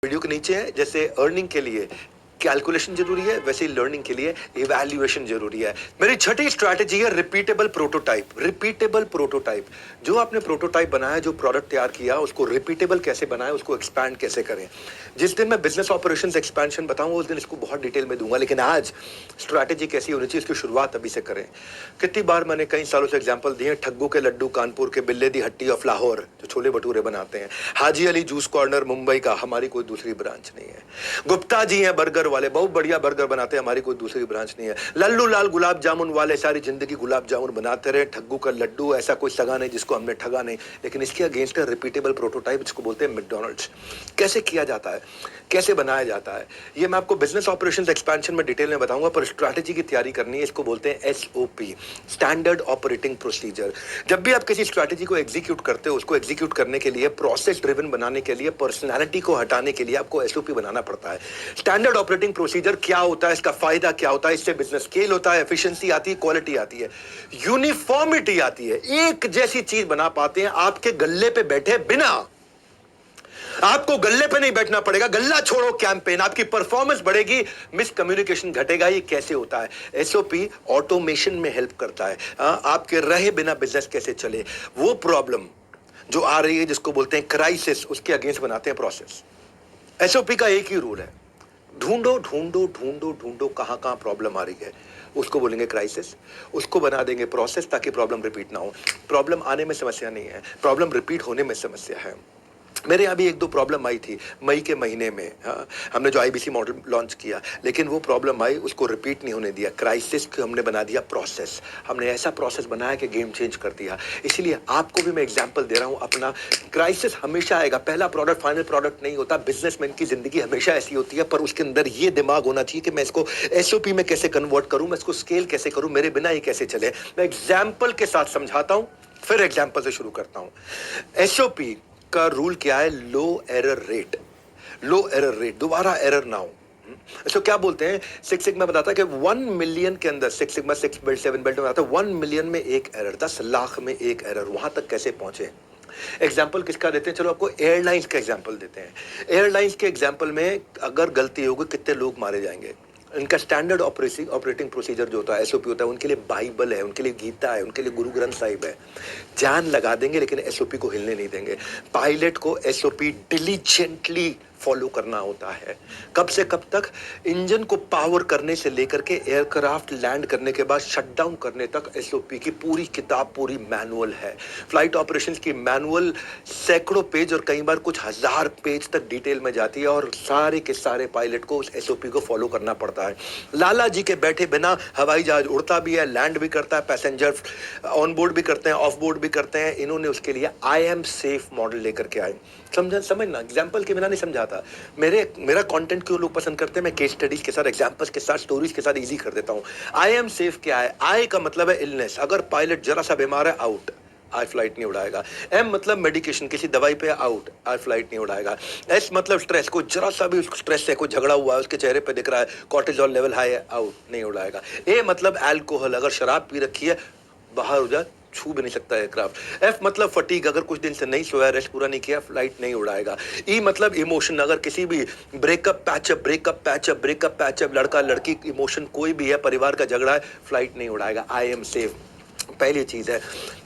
Video के नीचे है, जैसे अर्निंग के लिए कैलकुलेशन जरूरी है, वैसे ही लर्निंग के लिए इवैल्यूएशन जरूरी है। मेरी छठी स्ट्रैटेजी है रिपीटेबल प्रोटोटाइप। रिपीटेबल प्रोटोटाइप, जो आपने प्रोटोटाइप बनाया, जो प्रोडक्ट तैयार किया, उसको रिपीटेबल कैसे बनाए, उसको एक्सपैंड कैसे करें। जिस दिन मैं बिजनेस ऑपरेशंस एक्सपेंशन बताऊंगा उस दिन इसको बहुत डिटेल में दूंगा, लेकिन आज स्ट्रैटेजी कैसी होनी चाहिए इसकी शुरुआत अभी से करें। कितनी बार मैंने कई सालों से एग्जांपल दिए, ठग्गू के लड्डू कानपुर के, बिल्ले दी हट्टी ऑफ लाहौर जो छोले भटूरे बनाते हैं, हाजी अली जूस कॉर्नर मुंबई का, हमारी कोई दूसरी ब्रांच नहीं है। गुप्ता जी हैं बर्गर वाले, बहुत बढ़िया बर्गर बनाते हैं, हमारी कोई दूसरी ब्रांच नहीं है। लल्लू लाल गुलाब जामुन वाले सारी जिंदगी गुलाब जामुन बनाते रहे। ठग्गू का लड्डू, ऐसा कोई सगा नहीं जिसको हमने ठगा नहीं। लेकिन इसके अगेंस्ट है रिपीटेबल प्रोटोटाइप, जिसको बोलते हैं मैकडॉनल्ड्स। कैसे किया जाता है, कैसे बनाया जाता है, ये मैं आपको बिजनेस ऑपरेशंस एक्सपेंशन में डिटेल में बताऊंगा, पर स्ट्रैटेजी की तैयारी करनी है। इसको बोलते हैं एसओपी, स्टैंडर्ड ऑपरेटिंग प्रोसीजर। जब भी आप किसी स्ट्रैटेजी को एग्जीक्यूट करते हो, उसको एग्जीक्यूट करने के लिए, प्रोसेस ड्रिवन बनाने के लिए, पर्सनैलिटी को हटाने के लिए आपको एसओपी बनाना पड़ता है। स्टैंडर्ड ऑपरेटिंग प्रोसीजर क्या होता है, इसका फायदा क्या होता है, इससे बिजनेस स्केल होता है, एफिशिएंसी आती है, क्वालिटी आती है, यूनिफॉर्मिटी आती है। एक जैसी चीज बना पाते हैं आपके गल्ले पे बैठे बिना। आपको गल्ले पे नहीं बैठना पड़ेगा, गल्ला छोड़ो कैंपेन, आपकी परफॉर्मेंस बढ़ेगी, मिस कम्युनिकेशन घटेगा। ये कैसे होता है? एसओपी ऑटोमेशन में हेल्प करता है। आपके रहे बिना बिजनेस कैसे चले, वो प्रॉब्लम जो आ रही है जिसको बोलते हैं क्राइसिस, उसके अगेंस्ट बनाते हैं प्रोसेस। एसओपी का एक ही रूल है, ढूंढो ढूंढो ढूंढो ढूंढो कहां कहां प्रॉब्लम आ रही है, उसको बोलेंगे क्राइसिस। उसको बना देंगे प्रोसेस ताकि प्रॉब्लम रिपीट ना हो। प्रॉब्लम आने में समस्या नहीं है, प्रॉब्लम रिपीट होने में समस्या है। मेरे यहाँ भी एक दो प्रॉब्लम आई थी मई के महीने में। हमने जो आईबीसी मॉडल लॉन्च किया, लेकिन वो प्रॉब्लम आई, उसको रिपीट नहीं होने दिया। क्राइसिस को हमने बना दिया प्रोसेस। हमने ऐसा प्रोसेस बनाया कि गेम चेंज कर दिया। इसीलिए आपको भी मैं एग्जांपल दे रहा हूँ अपना। क्राइसिस हमेशा आएगा, पहला प्रोडक्ट फाइनल प्रोडक्ट नहीं होता। बिजनेसमैन की जिंदगी हमेशा ऐसी होती है, पर उसके अंदर ये दिमाग होना चाहिए कि मैं इसको एसओपी में कैसे कन्वर्ट करूँ, मैं इसको स्केल कैसे करूँ, मेरे बिना ये कैसे चले। मैं एग्जाम्पल के साथ समझाता हूँ, फिर एग्जाम्पल से शुरू करता हूँ। एसओपी का रूल क्या है? लो एरर रेट। लो एरर रेट, दोबारा एरर ना हो। तो क्या बोलते हैं, सिक्स सिग्मा बताता है कि 1 मिलियन के अंदर, सिक्स सिग्मा 6 बेल्ट 7 बेल्ट में आता है 1 मिलियन में एक एरर, 10 लाख में एक एरर। वहां तक कैसे पहुंचे? एग्जाम्पल किसका देते हैं? चलो आपको एयरलाइंस का एग्जाम्पल देते हैं। एयरलाइंस के एग्जाम्पल में अगर गलती होगी कितने लोग मारे जाएंगे? इनका स्टैंडर्ड ऑपरेटिंग प्रोसीजर जो होता है, एसओपी होता है, उनके लिए बाइबल है, उनके लिए गीता है, उनके लिए गुरु ग्रंथ साहिब है। जान लगा देंगे लेकिन एसओपी को हिलने नहीं देंगे। पायलट को एसओपी डिलीजेंटली फॉलो करना होता है। कब से कब तक? इंजन को पावर करने से लेकर के एयरक्राफ्ट लैंड करने के बाद शटडाउन करने तक एसओपी की पूरी किताब, पूरी मैनुअल है। फ्लाइट ऑपरेशंस की मैनुअल सैकड़ों पेज और कई बार कुछ हजार पेज तक डिटेल में जाती है, और सारे के सारे पायलट को उस एसओपी को फॉलो करना पड़ता है। लाला जी के बैठे बिना हवाई जहाज उड़ता भी है, लैंड भी करता है, पैसेंजर ऑन बोर्ड भी करते हैं, ऑफ बोर्ड भी करते हैं। इन्होंने उसके लिए आई एम सेफ मॉडल लेकर के आए। समझना, एग्जाम्पल के बिना नहीं समझाता। मेरा कंटेंट क्यों लोग पसंद करते हैं? मैं केस स्टडीज के साथ, एग्जांपल्स के साथ, स्टोरीज के साथ इजी कर देता हूं। आई एम सेफ क्या है? आई का मतलब है इलनेस, अगर पायलट जरा सा बीमार है, आउट, आज फ्लाइट नहीं उड़ाएगा। एम मतलब मेडिकेशन, किसी दवाई पे आउट, आज फ्लाइट नहीं उड़ाएगा। एस मतलब स्ट्रेस, को जरा सा भी स्ट्रेस है, कोई झगड़ा हुआ है, उसके चेहरे पे दिख रहा है कॉर्टिसोल लेवल हाई है, आउट, नहीं उड़ाएगा। ए मतलब अल्कोहल, अगर शराब पी रखी है, बाहर हो जा, छू भी नहीं सकता एयरक्राफ्ट। एफ मतलब फटीग, अगर कुछ दिन से नहीं सोया, रेस्ट पूरा नहीं किया, फ्लाइट नहीं उड़ाएगा। ई मतलब इमोशन, अगर किसी भी ब्रेकअप पैचअप, लड़का लड़की इमोशन कोई भी है, परिवार का झगड़ा है, फ्लाइट नहीं उड़ाएगा। आई एम सेफ पहली चीज है।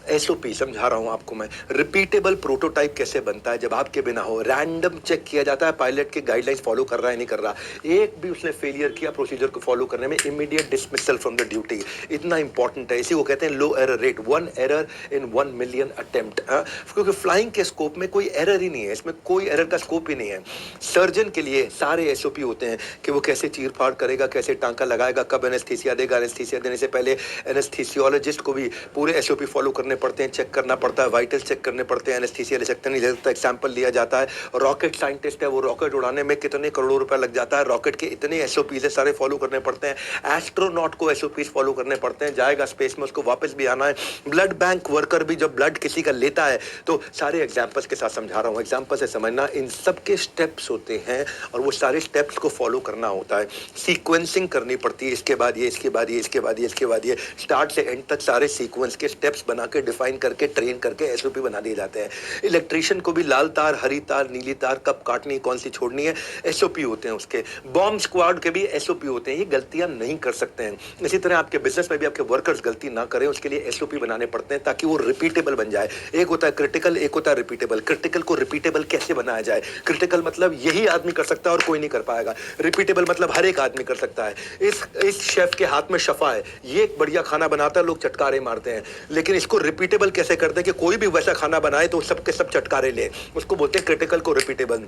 एसओपी समझा रहा हूं आपको मैं। रिपीटेबल प्रोटोटाइप कैसे बनता है? जब आपके बिना हो, रैंडम चेक किया जाता है पायलट के गाइडलाइंस फॉलो कर रहा है नहीं कर रहा। एक भी उसने फेलियर किया प्रोसीजर को फॉलो करने में, immediate dismissal from the duty. इतना इंपॉर्टेंट है, इसी को कहते हैं low error rate, 1 error in 1 million attempt. क्योंकि फ्लाइंग के स्कोप में कोई एरर ही नहीं है, इसमें कोई एरर का स्कोप ही नहीं है। सर्जन के लिए सारे एसओपी होते हैं कि वो कैसे चीर फाड़ करेगा, कैसे टांका लगाएगा, कब एनेस्थीसिया देगा, एनेस्थीसिया देने से पहले एनेस्थीसियोलॉजिस्ट को भी पूरे एसओपी फॉलो करने पड़ते हैं, चेक करना पड़ता है, वाइटल चेक करने पड़ते हैं, एनेस्थीसिया ले सकते नहीं ले सकता, एग्जांपल लिया जाता है। रॉकेट साइंटिस्ट है, वो रॉकेट उड़ाने में कितने करोड़ों रुपया लग जाता है, रॉकेट के इतने एसओपी है, सारे फॉलो करने पड़ते हैं। एस्ट्रोनॉट को एसओपी फॉलो करने पड़ते हैं, जाएगा स्पेस में, उसको वापस भी आना है। ब्लड बैंक वर्कर भी जब ब्लड किसी का लेता है, तो सारे एग्जाम्पल्स के साथ समझा रहा हूँ, एग्जाम्पल से समझना। इन सबके स्टेप्स होते हैं और वो सारे स्टेप्स को फॉलो करना होता है। सीक्वेंसिंग करनी पड़ती है, इसके बाद ये, इसके बाद ये, इसके बाद ये, इसके बाद ये, स्टार्ट से एंड तक सारे सीक्वेंस के स्टेप्स बना के डिफाइन करके ट्रेन करके एसओपी बना दिए जाते हैं। इलेक्ट्रिशियन को भी लाल तार, हरी तार, नीली तार कब काटनी है, कौन सी छोड़नी है, एसओपी होते हैं उसके। बॉम्ब स्क्वाड के भी एसओपी होते हैं, ये गलतियां नहीं कर सकते हैं। इसी तरह आपके बिजनेस में भी आपके वर्कर्स गलती ना करें, उसके लिए एसओपी बनाने पड़ते हैं ताकि वो रिपीटेबल बन जाए। एक होता है क्रिटिकल, एक होता है रिपीटेबल। क्रिटिकल को रिपीटेबल कैसे बनाया जाए? क्रिटिकल मतलब यही आदमी कर सकता है और कोई नहीं कर पाएगा। रिपीटेबल मतलब हर एक आदमी कर सकता है। इस शेफ के हाथ में शफा है, ये एक बढ़िया खाना बनाता है, लोग चटकारे मारते हैं, लेकिन इसको रिपीटेबल कैसे करते हैं कि कोई भी वैसा खाना बनाए तो सबके सब चटकारे ले, उसको बोलते हैं क्रिटिकल को रिपीटेबल।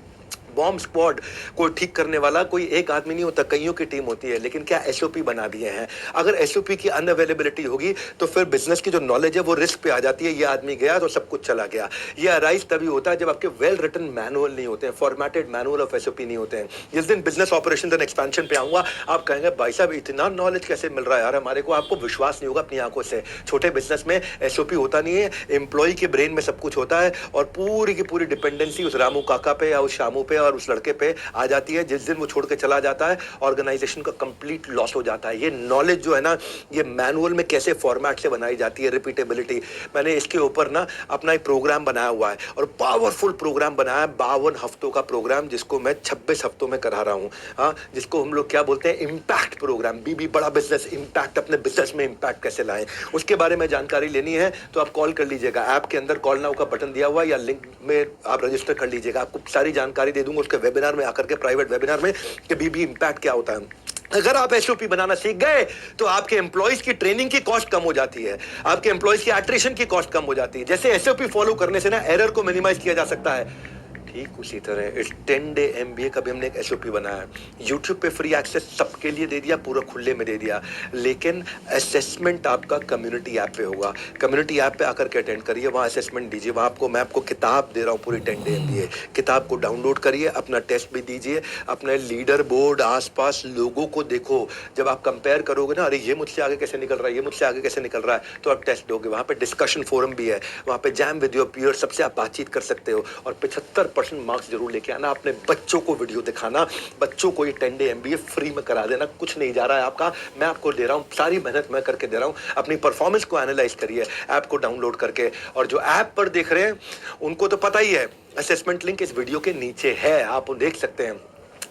बॉम्ब स्क्वाड को ठीक करने वाला कोई एक आदमी नहीं होता, कईयों की टीम होती है, लेकिन क्या एसओपी बना दिए हैं। अगर एसओपी की अनअवेलेबिलिटी होगी तो फिर बिजनेस की जो नॉलेज है वो रिस्क पे आ जाती है। ये आदमी गया तो सब कुछ चला गया। ये अराइज तभी होता है जब आपके वेल रिटन मैनुअल नहीं होते हैं, फॉर्मेटेड मैनुअल ऑफ एसओपी नहीं होते हैं। जिस दिन बिजनेस ऑपरेशन एंड एक्सपेंशन पे आऊंगा, आप कहेंगे भाई साहब इतना नॉलेज कैसे मिल रहा है यार हमारे को, आपको विश्वास नहीं होगा अपनी आंखों से। छोटे बिजनेस में एसओपी होता नहीं है, एम्प्लॉय के ब्रेन में सब कुछ होता है और पूरी की पूरी डिपेंडेंसी उस रामू काका पे या उस शामू पे और उस लड़के पे आ जाती है। जिस दिन वो छोड़ के चला जाता है, ऑर्गेनाइजेशन का कंप्लीट लॉस हो जाता है। ये नॉलेज जो है ना, ये मैनुअल में कैसे फॉर्मेट से बनाई जाती है, रिपीटेबिलिटी, मैंने इसके ऊपर ना अपना एक प्रोग्राम बनाया हुआ है और पावरफुल प्रोग्राम बनाया है, 52 हफ्तों का प्रोग्राम, जिसको मैं 26 हफ्तों में करा रहा हूं। हाँ, जिसको हम लोग क्या बोलते हैं, इम्पैक्ट प्रोग्राम। बीबी बड़ा बिजनेस इम्पैक्ट, अपने बिजनेस में इम्पैक्ट कैसे लाएं, उसके बारे में जानकारी लेनी है तो आप कॉल कर लीजिएगा। ऐप के अंदर कॉल नाउ का बटन दिया हुआ है या लिंक में आप रजिस्टर कर लीजिएगा, आपको सारी जानकारी दे दूंगा उसके वेबिनार में आकर के, प्राइवेट वेबिनार में, कि बीबी इम्पैक्ट क्या होता है। अगर आप एसओपी बनाना सीख गए तो आपके एम्प्लॉइज की ट्रेनिंग की कॉस्ट कम हो जाती है, आपके एम्प्लॉइज की एट्रिशन की कॉस्ट कम हो जाती है। जैसे एसओपी फॉलो करने से ना एरर को मिनिमाइज किया जा सकता है, ठीक उसी तरह इस 10 डे एमबीए का भी हमने एक एसओपी बनाया। यूट्यूब पे फ्री एक्सेस सबके लिए दे दिया, पूरा खुले में दे दिया, लेकिन असेसमेंट आपका कम्युनिटी ऐप पे होगा। कम्युनिटी ऐप पे आकर के अटेंड करिए, वहाँ असेसमेंट दीजिए। वहाँ आपको मैं आपको किताब दे रहा हूँ पूरी 10 डे एमबीए। किताब को डाउनलोड करिए, अपना टेस्ट भी दीजिए, अपने लीडर बोर्ड आसपास लोगों को देखो। जब आप कंपेयर करोगे ना, अरे ये मुझसे आगे कैसे निकल रहा है, ये मुझसे आगे कैसे निकल रहा है, तो आप टेस्ट दोगे। वहाँ पे डिस्कशन फोरम भी है, वहाँ पे जैम विद योर पीयर, सबसे आप बातचीत कर सकते हो। और 75% मार्क्स जरूर लेके आना। अपने बच्चों को वीडियो दिखाना, बच्चों को ये 10 डे एमबीए फ्री में करा देना, कुछ नहीं जा रहा है आपका, मैं आपको दे रहा हूँ, सारी मेहनत मैं करके दे रहा हूँ। अपनी परफॉर्मेंस को एनालाइज करिए ऐप को डाउनलोड करके। और जो ऐप पर देख रहे हैं उनको तो पता ही है, असेसमेंट लिंक इस वीडियो के नीचे है, आप देख सकते हैं।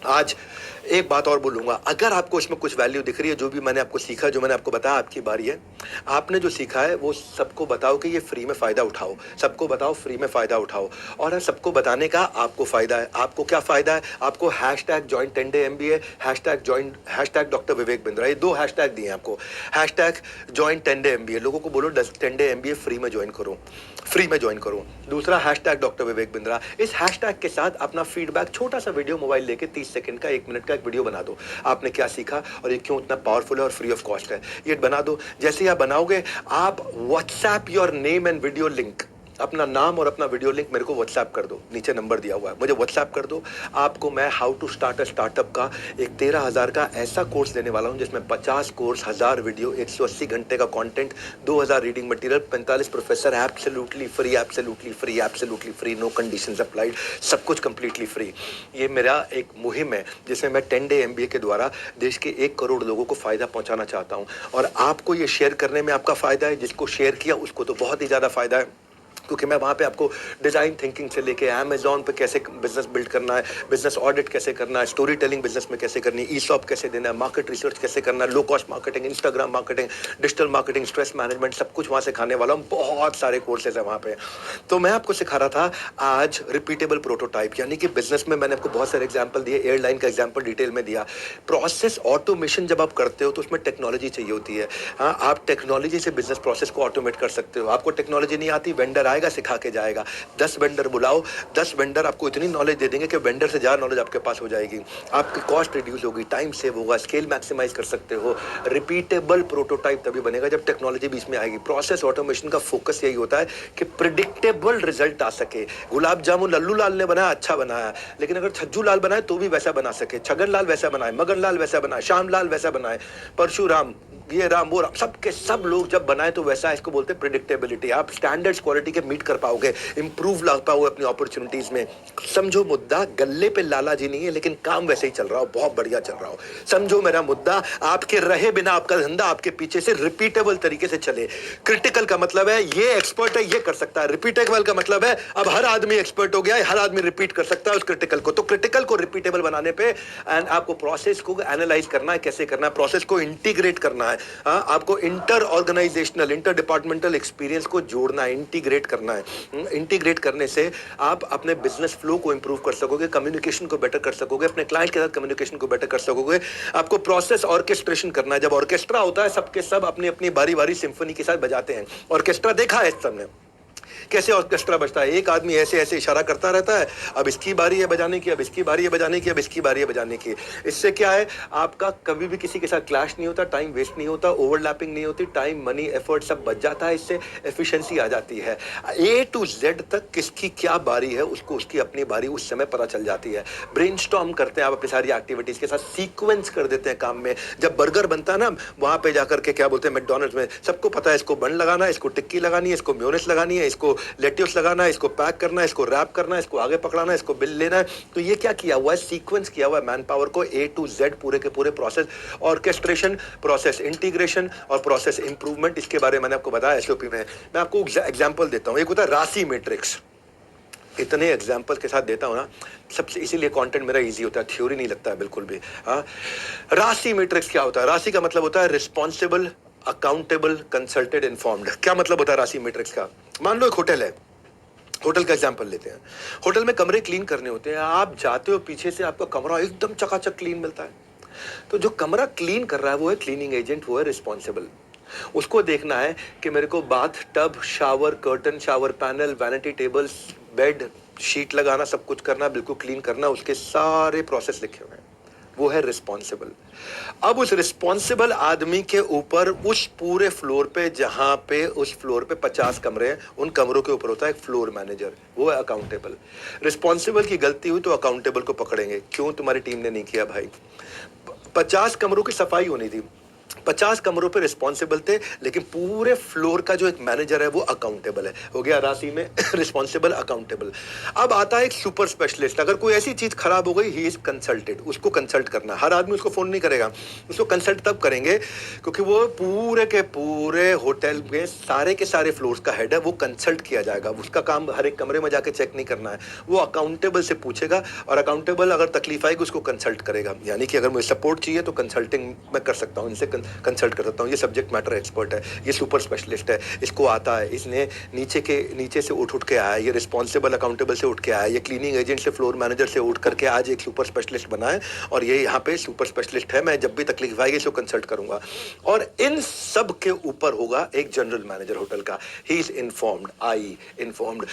आज एक बात और बोलूंगा, अगर आपको इसमें कुछ वैल्यू दिख रही है, जो भी मैंने आपको सीखा, जो मैंने आपको बताया, आपकी बारी है। आपने जो सीखा है वो सबको बताओ कि ये फ्री में फायदा उठाओ, सबको बताओ फ्री में फायदा उठाओ। और सबको बताने का आपको फायदा है। आपको क्या फायदा है? आपको hashtag join 10 day MBA, hashtag join, hashtag doctor Vivek Bindra, ये 2 हैशटैग दिए आपको। हैशटैग जॉइन 10 डे एमबीए, लोगों को बोलो 10 डे एमबीए फ्री में ज्वाइन करो, फ्री में ज्वाइन करो। दूसरा हैशटैग डॉक्टर विवेक बिंद्रा, इस हैशटैग के साथ अपना फीडबैक, छोटा सा वीडियो मोबाइल लेके 30 सेकंड का, 1 मिनट का एक वीडियो बना दो। आपने क्या सीखा और ये क्यों इतना पावरफुल है और फ्री ऑफ कॉस्ट है, ये बना दो। जैसे ही आप बनाओगे, आप WhatsApp your name and video link, अपना नाम और अपना वीडियो लिंक मेरे को व्हाट्सएप कर दो, नीचे नंबर दिया हुआ है, मुझे व्हाट्सएप कर दो। आपको मैं how to start a startup का एक 13,000 का ऐसा कोर्स देने वाला हूं, जिसमें 50 कोर्स, 1000 वीडियो, 180 घंटे का content, 2000 reading material, 45 professor, absolutely free, absolutely free, absolutely free, no conditions applied, सब कुछ कंप्लीटली फ्री। ये मेरा एक मुहिम है जिसमें मैं 10 डे एमबीए के द्वारा देश के 1 करोड़ लोगों को फायदा पहुंचाना चाहता हूं। और आपको ये शेयर करने में आपका फायदा है, जिसको शेयर किया उसको तो बहुत ही ज्यादा फायदा है, क्योंकि मैं वहाँ पे आपको डिज़ाइन थिंकिंग से लेके अमेज़ॉन पे कैसे बिजनेस बिल्ड करना है, बिजनेस ऑडिट कैसे करना है, स्टोरी टेलिंग बिजनेस में कैसे करनी है, ईसॉप कैसे देना है, मार्केट रिसर्च कैसे करना है, low cost marketing, Instagram marketing, digital marketing, stress management, सब कुछ वहाँ सिखाने वाला हूँ। बहुत सारे कोर्सेज है वहाँ पे। तो मैं आपको सिखा रहा था आज रिपीटेबल प्रोटोटाइप, यानी कि बिजनेस में मैंने आपको बहुत सारे एग्जाम्पल दिए, एयरलाइन का एग्जाम्पल डिटेल में दिया। प्रोसेस ऑटोमेशन जब आप करते हो तो उसमें टेक्नोलॉजी चाहिए होती है। हाँ, आप टेक्नोलॉजी से बिजनेस प्रोसेस को ऑटोमेट कर सकते हो। आपको टेक्नोलॉजी नहीं आती, वेंडर आएगा सिखा के जाएगा। 10 वेंडर बुलाओ, 10 वेंडर आपको इतनी नॉलेज दे देंगे कि वेंडर से ज्यादा नॉलेज आपके पास हो जाएगी, आपकी कॉस्ट रिड्यूस होगी, टाइम सेव होगा, स्केल मैक्सिमाइज कर सकते हो। रिपीटेबल प्रोटोटाइप तभी बनेगा जब टेक्नोलॉजी बीच में आएगी। प्रोसेस ऑटोमेशन का फोकस यही होता है कि प्रिडिक्टेबल रिजल्ट आ सके। गुलाब जामुन लल्लू लाल ने बनाया, अच्छा बनाया, लेकिन अगर छज्जू लाल बनाए तो भी वैसा बना सके, छगन लाल वैसा बनाए, मगन लाल वैसा बनाए, श्याम लाल वैसा बनाए, परशुराम ये राम वो राम, सब के सब लोग जब बनाए तो वैसा, इसको बोलते हैं प्रिडिक्टेबिलिटी। आप स्टैंडर्ड्स क्वालिटी के मीट कर पाओगे, इंप्रूव ला पाओगे अपनी अपॉर्चुनिटीज में। समझो मुद्दा, गले पे लाला जी नहीं है लेकिन काम वैसे ही चल रहा हो, बहुत बढ़िया चल रहा हो। समझो मेरा मुद्दा, आपके रहे बिना आपका धंधा आपके पीछे से रिपीटेबल तरीके से चले। क्रिटिकल का मतलब है ये एक्सपर्ट है, ये कर सकता है। रिपीटेबल का मतलब है अब हर आदमी एक्सपर्ट हो गया है, हर आदमी रिपीट कर सकता है उस क्रिटिकल को। तो क्रिटिकल को रिपीटेबल बनाने पे एंड आपको प्रोसेस को एनालाइज करना है, कैसे करना है, प्रोसेस को इंटीग्रेट करना है। आपको inter organisational, inter departmental experience को जोड़ना है, इंटीग्रेट करना है। इंटीग्रेट करने से आप अपने बिजनेस फ्लो को इंप्रूव कर सकोगे, कम्युनिकेशन को बेटर कर सकोगे, अपने क्लाइंट के साथ कम्युनिकेशन को बेटर कर सकोगे। आपको प्रोसेस ऑर्केस्ट्रेशन करना है। जब ऑर्केस्ट्रा होता है, सबके सब अपनी अपनी बारी बारी सिम्फनी के साथ बजाते हैं। ऑर्केस्ट्रा देखा है सबने, कैसे ऑर्केस्ट्रा बजता है। एक आदमी ऐसे ऐसे इशारा करता रहता है, अब इसकी बारी है बजाने की, अब इसकी बारी है बजाने की, अब इसकी बारी है बजाने की। इससे क्या है, आपका कभी भी किसी के साथ क्लैश नहीं होता, टाइम वेस्ट नहीं होता, ओवरलैपिंग नहीं होती, टाइम मनी एफर्ट सब बच जाता है। इससे एफिशिएंसी आ जाती है। ए टू जेड तक किसकी क्या बारी है उसको उसकी अपनी बारी उस समय पता चल जाती है। ब्रेनस्टॉर्म करते हैं आप अपनी सारी एक्टिविटीज के साथ, सीक्वेंस कर देते हैं काम में। जब बर्गर बनता है ना, वहां पे जाकर के क्या बोलते हैं, मैकडॉनल्ड्स में सबको पता है इसको बन लगाना है, इसको टिक्की लगानी है, इसको मेयोनेज़ लगानी है, इसको लेट्यूस लगाना है, इसको पैक करना है, इसको रैप करना है, इसको आगे पकड़ाना है, इसको बिल लेना है। तो ये क्या किया हुआ है, सीक्वेंस किया हुआ है मैन पावर को, ए टू जेड पूरे के पूरे प्रोसेस, ऑर्केस्ट्रेशन, प्रोसेस इंटीग्रेशन और प्रोसेस इंप्रूवमेंट। इसके बारे में मैंने आपको बताया एसओपी में। मैं आपको एग्जांपल देता हूं। एक होता है राशि मैट्रिक्स। इतने एग्जाम्पल के साथ देता हूं ना सबसे, इसीलिए कंटेंट मेरा इजी होता है, थ्योरी नहीं लगता है बिल्कुल भी। हाँ, राशि मैट्रिक्स क्या होता है? राशि का मतलब होता है रिस्पॉन्सिबल, अकाउंटेबल, कंसल्टेड, इन्फॉर्म्ड। क्या मतलब होता है राशि मैट्रिक्स का? मान लो एक होटल है, होटल का एग्जांपल लेते हैं। होटल में कमरे क्लीन करने होते हैं, आप जाते हो, पीछे से आपका कमरा एकदम चकाचक क्लीन मिलता है। तो जो कमरा क्लीन कर रहा है वो है क्लीनिंग एजेंट, वो है रिस्पॉन्सिबल। उसको देखना है कि मेरे को bath tub, shower curtain, shower panel, vanity tables, bed sheet लगाना, सब कुछ करना, बिल्कुल क्लीन करना, उसके सारे प्रोसेस लिखे हुए हैं, वो है रिस्पॉन्सिबल। अब उस रिस्पॉन्सिबल आदमी के ऊपर उस पूरे फ्लोर पे, जहां पे उस फ्लोर पे 50 कमरे हैं, उन कमरों के ऊपर होता है एक फ्लोर मैनेजर, वो है अकाउंटेबल। रिस्पॉन्सिबल की गलती हुई तो अकाउंटेबल को पकड़ेंगे, क्यों तुम्हारी टीम ने नहीं किया भाई। 50 कमरों की सफाई होनी थी, 50 कमरों पे रिस्पॉन्सिबल थे, लेकिन पूरे फ्लोर का जो एक मैनेजर है वो अकाउंटेबल है। हो गया राशि में रिस्पॉन्सिबल, अकाउंटेबल। अब आता है एक सुपर स्पेशलिस्ट। अगर कोई ऐसी चीज खराब हो गई, ही इज कंसल्टेड, उसको कंसल्ट करना। हर आदमी उसको फोन नहीं करेगा, उसको कंसल्ट तब करेंगे क्योंकि वो पूरे के पूरे होटल में सारे के सारे फ्लोर्स का हेड है, वो कंसल्ट किया जाएगा। उसका काम हर एक कमरे में जाके चेक नहीं करना है, वो अकाउंटेबल से पूछेगा और अकाउंटेबल अगर तकलीफ आएगी उसको कंसल्ट करेगा। यानी कि अगर मुझे सपोर्ट चाहिए तो कंसल्टिंग मैं कर सकता हूँ, इनसे कंसल्ट कर सकता हूँ। ये सब्जेक्ट मैटर एक्सपर्ट है, ये सुपर स्पेशलिस्ट है, इसको आता है, इसने नीचे से उठ के आया, ये रिस्पॉन्सिबल अकाउंटेबल से उठ के आया, ये क्लीनिंग एजेंट से, फ्लोर मैनेजर से उठ करके आज एक सुपर स्पेशलिस्ट बना है और ये यहाँ पे सुपर स्पेशलिस्ट है। मैं जब भी तकलीफ आएगी इसको कंसल्ट करूंगा। और इन सब के ऊपर होगा एक जनरल मैनेजर होटल का, he is informed, I informed,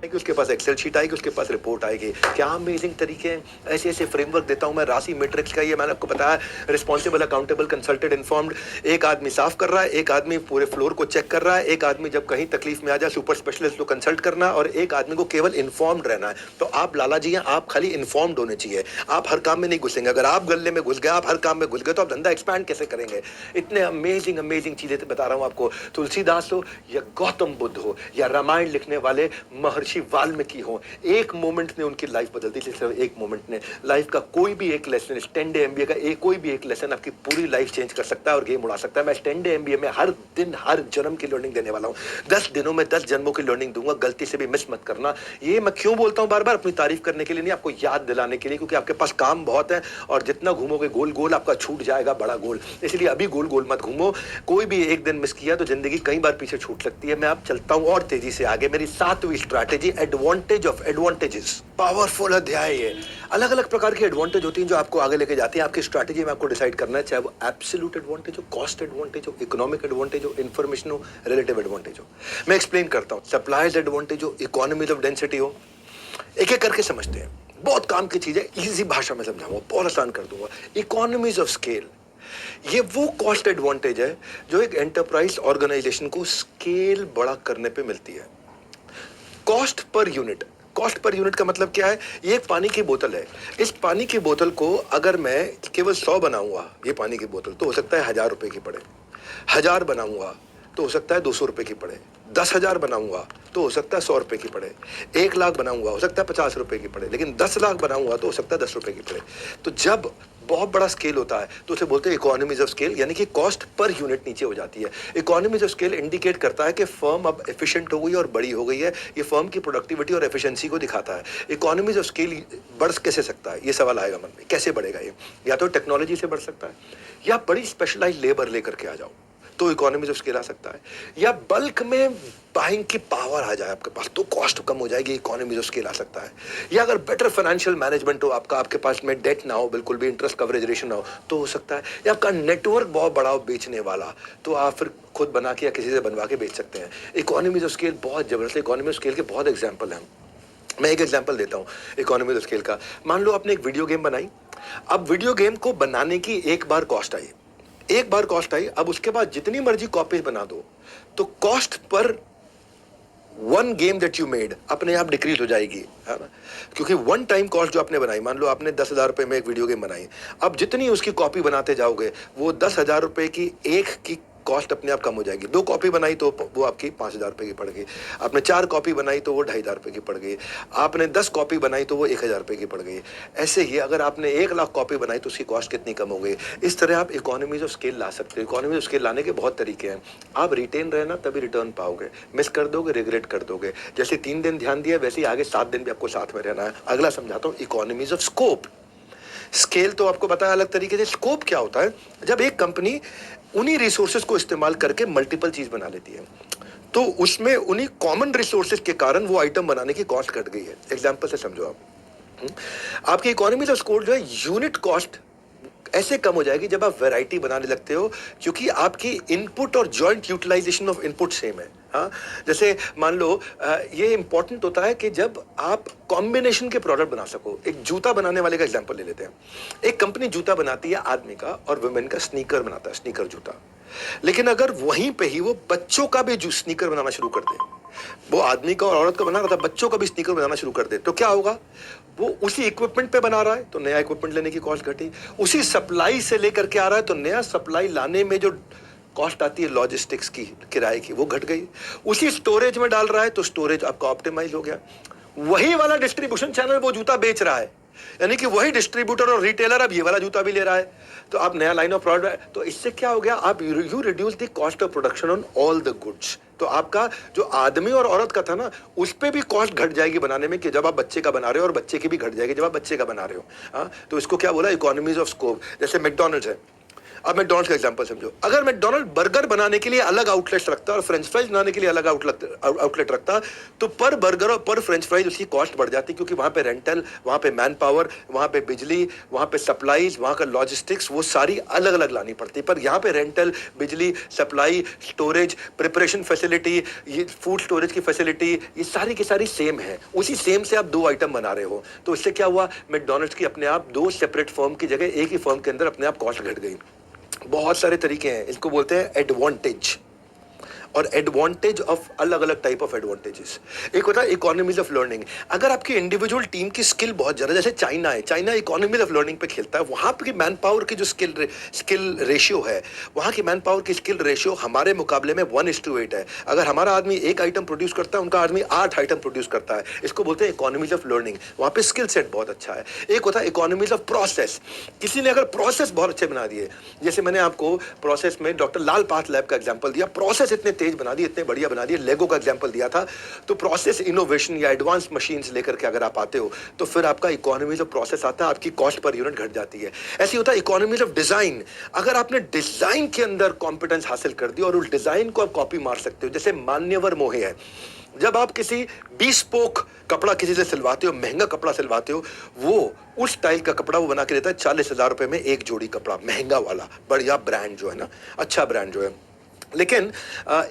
कि उसके पास एक्सेल शीट आएगी, उसके पास रिपोर्ट आएगी। क्या अमेजिंग तरीके हैं, ऐसे ऐसे फ्रेमवर्क देता हूं मैं राशि मैट्रिक्स का। ये मैंने आपको बताया, रिस्पॉन्सिबल, अकाउंटेबल, कंसल्टेड, इन्फॉर्म्ड। एक आदमी साफ कर रहा है, एक आदमी पूरे फ्लोर को चेक कर रहा है, एक आदमी जब कहीं तकलीफ में आ जाए सुपर स्पेशलिस्ट को कंसल्ट करना, और एक आदमी को केवल इन्फॉर्म्ड रहना है। तो आप लाला जी हैं, आप खाली इन्फॉर्म्ड होने चाहिए, आप हर काम में नहीं घुसेंगे। अगर आप गले में घुस गए, आप हर काम में घुस गए, तो आप धंधा एक्सपैंड कैसे करेंगे? इतने अमेजिंग अमेजिंग चीजें बता रहा हूं आपको। तुलसीदास हो या गौतम बुद्ध हो या रामायण लिखने वाले महर्षि वाल्मीकि हो, एक मोमेंट ने उनकी लाइफ बदल दी। सिर्फ एक मोमेंट ने लाइफ का कोई भी एक लेसन, 10 डे एमबीए का कोई भी एक लेसन आपकी पूरी लाइफ चेंज कर सकता है और गेम उड़ा सकता है। मैं 10 डे एमबीए में हर दिन हर जन्म की लर्निंग देने वाला हूं। 10 दिनों में 10 जन्मों की लर्निंग दूंगा, गलती से भी मिस मत करना। ये मैं क्यों बोलता हूं बार बार? अपनी तारीफ करने के लिए नहीं, आपको याद दिलाने के लिए, क्योंकि आपके पास काम बहुत है और जितना घूमोगे गोल गोल आपका छूट जाएगा बड़ा गोल। इसलिए अभी गोल गोल मत घूमो। कोई भी एक दिन मिस किया तो जिंदगी कई बार पीछे छूट सकती है। मैं अब चलता हूं और तेजी से आगे। मेरी 7वीं strategy, advantage of advantages. Powerful अध्याय है। अलग अलग प्रकार की एडवांटेज होती हैं जो आपको आगे लेके जाती है। आपकी स्ट्रैटेजी में आपको डिसाइड करना है, चाहे वो एब्सोल्यूट एडवांटेज हो, कॉस्ट एडवांटेज हो, इकोनॉमिक एडवांटेज हो, इंफॉर्मेशन हो, रिलेटिव एडवांटेज हो। मैं एक्सप्लेन करता हूं। सप्लायर्स एडवांटेज हो, इकोनॉमीज ऑफ डेंसिटी हो, एक एक करके समझते हैं। बहुत काम की चीज है, इजी भाषा में समझाऊंगा, बहुत आसान कर दूंगा। इकोनॉमीज ऑफ स्केल, ये वो कॉस्ट एडवांटेज है जो एक एंटरप्राइज ऑर्गेनाइजेशन को स्केल बड़ा करने पे मिलती है। Cost per unit, cost per unit का मतलब क्या है? ये एक पानी की बोतल है। इस पानी की बोतल को अगर मैं केवल 100 बनाऊंगा, ये पानी की बोतल, तो हो सकता है 1000 रुपए की पड़े। 1000 बनाऊंगा तो हो सकता है 200 रुपए की पड़े। 10,000 बनाऊंगा तो हो सकता है 100 रुपए की पड़े। 1 लाख बनाऊंगा हो सकता है 50 रुपए की पड़े। लेकिन 10 लाख बनाऊंगा तो हो सकता है 10 रुपए की पड़े। तो जब बहुत बड़ा स्केल होता है तो उसे बोलते हैं इकोनॉमीज ऑफ स्केल, यानी कि कॉस्ट पर यूनिट नीचे हो जाती है। इकोनॉमीज ऑफ स्केल इंडिकेट करता है कि फर्म अब एफिशिएंट हो गई और बड़ी हो गई है। ये फर्म की प्रोडक्टिविटी और एफिशिएंसी को दिखाता है। इकोनॉमीज ऑफ स्केल बढ़ कैसे सकता है, ये सवाल आएगा मन में, कैसे बढ़ेगा ये? या तो टेक्नोलॉजी से बढ़ सकता है, या बड़ी स्पेशलाइज लेबर लेकर के आ जाओ तो इकोनॉमीज ऑफ स्केल आ सकता है, या बल्क में बाइंग की पावर आ जाए आपके पास तो कॉस्ट कम हो जाएगी, इकोनॉमीज ऑफ स्केल आ सकता है। या अगर बेटर फाइनेंशियल मैनेजमेंट हो आपका, आपके पास में डेट ना हो, बिल्कुल भी इंटरेस्ट कवरेज रेशियो ना हो, तो हो सकता है। या आपका नेटवर्क बहुत बड़ा हो बेचने वाला, तो आप फिर खुद बना के या किसी से बनवा के बेच सकते हैं। इकोनॉमीज ऑफ स्केल बहुत जबरदस्त। इकोनॉमी ऑफ स्केल के बहुत एग्जाम्पल हैं। मैं एक एग्जाम्पल देता हूँ इकोनॉमी ऑफ स्केल का। मान लो आपने एक वीडियो गेम बनाई। अब वीडियो गेम को बनाने की एक बार कॉस्ट आई, एक बार कॉस्ट आई। अब उसके बाद जितनी मर्जी कॉपीज बना दो तो cost per one game that you made अपने आप डिक्रीज हो जाएगी, है ना? क्योंकि वन टाइम कॉस्ट जो आपने बनाई, मान लो आपने 10,000 रुपए में एक वीडियो गेम बनाई। अब जितनी उसकी कॉपी बनाते जाओगे वो 10,000 रुपए की एक की कॉस्ट अपने आप कम हो जाएगी। 2 कॉपी बनाई तो वो आपकी 5,000 रुपए की पड़ गई। आपने 4 कॉपी बनाई तो वो 2,500 रुपए की पड़ गई। आपने 10 कॉपी बनाई तो वो 1,000 रुपए की पड़ गई। ऐसे ही अगर आपने 1 लाख कॉपी बनाई तो उसकी कॉस्ट कितनी कम हो गई। इस तरह आप इकोनॉमीज ऑफ स्केल ला सकते हो। इकोनॉमीज ऑफ स्केल लाने के बहुत तरीके हैं। आप रिटेन रहना तभी रिटर्न पाओगे, मिस कर दोगे रिग्रेट कर दोगे। जैसे 3 दिन ध्यान दिया वैसे ही आगे 7 दिन भी आपको साथ में रहना है। अगला समझाता हूँ, इकोनॉमीज ऑफ स्कोप। स्केल तो आपको पता है अलग तरीके से। स्कोप क्या होता है? जब एक कंपनी उन्हीं रिसोर्सेज को इस्तेमाल करके मल्टीपल चीज बना लेती है तो उसमें उन्हीं कॉमन रिसोर्सेज के कारण वो आइटम बनाने की कॉस्ट घट गई है। एग्जांपल से समझो आप, आपकी इकोनॉमीज ऑफ स्कोप जो है, यूनिट कॉस्ट ऐसे कम हो जाएगी जब आप वैरायटी बनाने लगते हो, क्योंकि आपकी इनपुट और joint utilisation of input same है। हाँ, जैसे मान लो ये इंपॉर्टेंट होता है कि जब आप कॉम्बिनेशन के प्रोडक्ट बना सको। एक जूता बनाने वाले का एग्जांपल ले लेते हैं। एक कंपनी जूता बनाती है आदमी का और वुमेन का, स्नीकर बनाता है, स्नीकर जूता। लेकिन अगर वहीं पे ही वो बच्चों का भी स्नीकर बनाना शुरू कर दे, वो आदमी का और औरत का बना रहा था, बच्चों का भी स्नीकर बनाना शुरू कर दे, तो क्या होगा? वो उसी इक्विपमेंट पे बना रहा है तो नया इक्विपमेंट लेने की कॉस्ट घटी। उसी सप्लाई से लेकर के आ रहा है तो नया सप्लाई लाने में जो कॉस्ट आती है लॉजिस्टिक्स की, किराए की, वो घट गई। उसी स्टोरेज में डाल रहा है तो स्टोरेज आपका ऑप्टिमाइज हो गया। वही वाला डिस्ट्रीब्यूशन चैनल वो जूता बेच रहा है, यानी कि वही डिस्ट्रीब्यूटर और रिटेलर अब ये वाला जूता भी ले रहा है, तो आप नया लाइन ऑफ प्रोडक्ट। तो इससे क्या हो गया? आप you reduce the cost of production on all the goods. तो आपका जो आदमी और औरत का था ना, उस पे भी कॉस्ट घट जाएगी बनाने में, कि जब आप बच्चे का बना रहे हो, और बच्चे की भी घट जाएगी जब आप बच्चे का बना रहे हो। हाँ, तो इसको क्या बोला? Economies of scope. जैसे मैकडॉनल्ड्स है। अब मैकडॉनल्ड्स का एग्जांपल समझो। अगर मैकडॉनल्ड बर्गर बनाने के लिए अलग आउटलेट्स रखता और फ्रेंच फ्राइज बनाने के लिए अलग आउटलेट रखता, तो पर बर्गर और पर फ्रेंच फ्राइज उसकी कॉस्ट बढ़ जाती, क्योंकि वहां पे रेंटल, वहां पे मैन पावर, वहां पे बिजली, वहां पे सप्लाईज, वहां का लॉजिस्टिक्स, वो सारी अलग अलग लानी पड़ती। पर यहाँ पे रेंटल, बिजली, सप्लाई, स्टोरेज, प्रिपरेशन फैसिलिटी, ये फूड स्टोरेज की फैसिलिटी, ये सारी की सारी सेम है। उसी सेम से आप 2 आइटम बना रहे हो, तो इससे क्या हुआ? मैकडॉनल्ड्स की अपने आप 2 सेपरेट फर्म की जगह एक ही फर्म के अंदर अपने आप कॉस्ट घट गई। बहुत सारे तरीके हैं, इसको बोलते हैं एडवांटेज। और एडवांटेज ऑफ अलग अलग टाइप ऑफ एडवांटेजेस। एक होता है इकोनॉमीज ऑफ लर्निंग। अगर आपकी इंडिविजुअल टीम की स्किल बहुत ज्यादा, जैसे चाइना है, चाइना इकोनॉमीज ऑफ लर्निंग पे खेलता है। वहां की मैन पावर की जो स्किल रेशियो है, वहां की मैन पावर की स्किल रेशियो हमारे मुकाबले में 1:8 है। अगर हमारा आदमी 1 आइटम प्रोड्यूस करता है, उनका आदमी 8 आइटम प्रोड्यूस करता है। इसको बोलते हैं इकोनॉमीज ऑफ लर्निंग। वहां पे स्किल सेट बहुत अच्छा है। एक होता है इकोनॉमीज ऑफ प्रोसेस। किसी ने अगर प्रोसेस बहुत अच्छे बना दिए, जैसे मैंने आपको प्रोसेस में डॉक्टर लाल पाथ का एग्जाम्पल दिया, प्रोसेस इतने तेज बना दिए, इतने बढ़िया बना दिए। लेगो का एग्जांपल दिया था। तो प्रोसेस इनोवेशन या एडवांस मशीन्स लेकर के अगर आप आते हो, तो फिर आपका इकोनॉमीज ऑफ प्रोसेस आता है, आपकी कॉस्ट पर यूनिट घट जाती है। ऐसी होता है इकोनॉमीज ऑफ डिजाइन। अगर आपने डिजाइन के अंदर कॉम्पिटेंस हासिल कर दी और उस डिजाइन को आप कॉपी मार सकते हो, जैसे मान्यवर मोहे है। जब आप किसी bespoke कपड़ा किसी से सिलवाते हो, महंगा कपड़ा सिलवाते हो, वो उस स्टाइल का कपड़ा वो बना के देता है 40,000 रुपए में एक जोड़ी कपड़ा, महंगा वाला, बढ़िया ब्रांड जो है ना, अच्छा ब्रांड जो है। लेकिन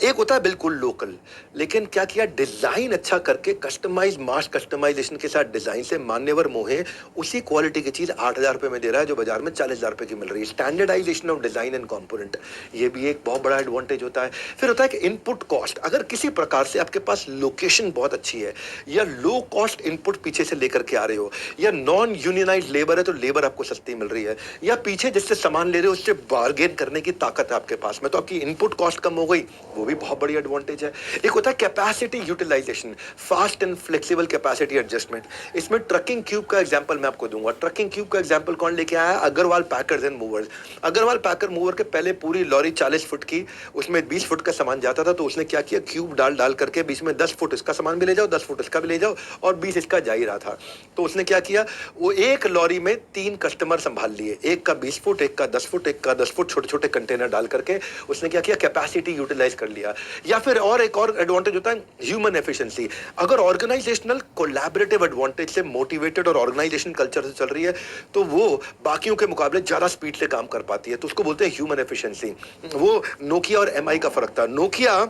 एक होता है बिल्कुल लोकल, लेकिन क्या किया डिजाइन अच्छा करके कस्टमाइज मास कस्टमाइजेशन के साथ डिजाइन से मान्यवर मोहे उसी क्वालिटी की चीज 8,000 रुपए में दे रहा है जो बाजार में 40,000 रुपए की मिल रही है। Standardisation of design and component, ये भी एक बहुत बड़ा एडवांटेज होता है। फिर होता है कि इनपुट कॉस्ट, अगर किसी प्रकार से आपके पास लोकेशन बहुत अच्छी है या लो कॉस्ट इनपुट पीछे से लेकर के आ रहे हो या नॉन यूनियनाइज लेबर है तो लेबर आपको सस्ती मिल रही है या पीछे जिससे सामान ले रहे हो उससे बार्गेन करने की ताकत है आपके पास में, तो आपकी इनपुट कॉस्ट कम हो गई, वो भी बहुत बड़ी एडवांटेज है। एक होता है capacity utilisation, fast and flexible capacity adjustment. इसमें ट्रकिंग क्यूब का एग्जांपल मैं आपको दूंगा। ट्रकिंग क्यूब का एग्जांपल कौन लेके आया? Agarwal packers and movers. Agarwal packer mover के पहले पूरी लॉरी 40 फुट की, उसमें 20 फुट का सामान जाता था, तो उसने क्या किया क्यूब डाल डाल करके बीच में 10 फुट इसका सामान भी ले जाओ, 10 फुट इसका भी ले जाओ और 20 इसका जा ही रहा था। तो उसने क्या किया, वो एक लॉरी में 3 कस्टमर संभाल लिए, एक का 20 फुट, एक का 10 फुट, एक का 10 फुट, छोटे छोटे कंटेनर डाल करके उसने क्या किया कैपेसिटी यूटिलाइज कर लिया। या फिर और एक और एडवांटेज होता है ह्यूमन एफिशिएंसी। अगर ऑर्गेनाइजेशनल कोलैबोरेटिव एडवांटेज से मोटिवेटेड और ऑर्गेनाइजेशन कल्चर से चल रही है तो वो बाकियों के मुकाबले ज्यादा स्पीड से काम कर पाती है, तो उसको बोलते हैं ह्यूमन एफिशिएंसी। वो नोकिया और एमआई का फर्क था। नोकिया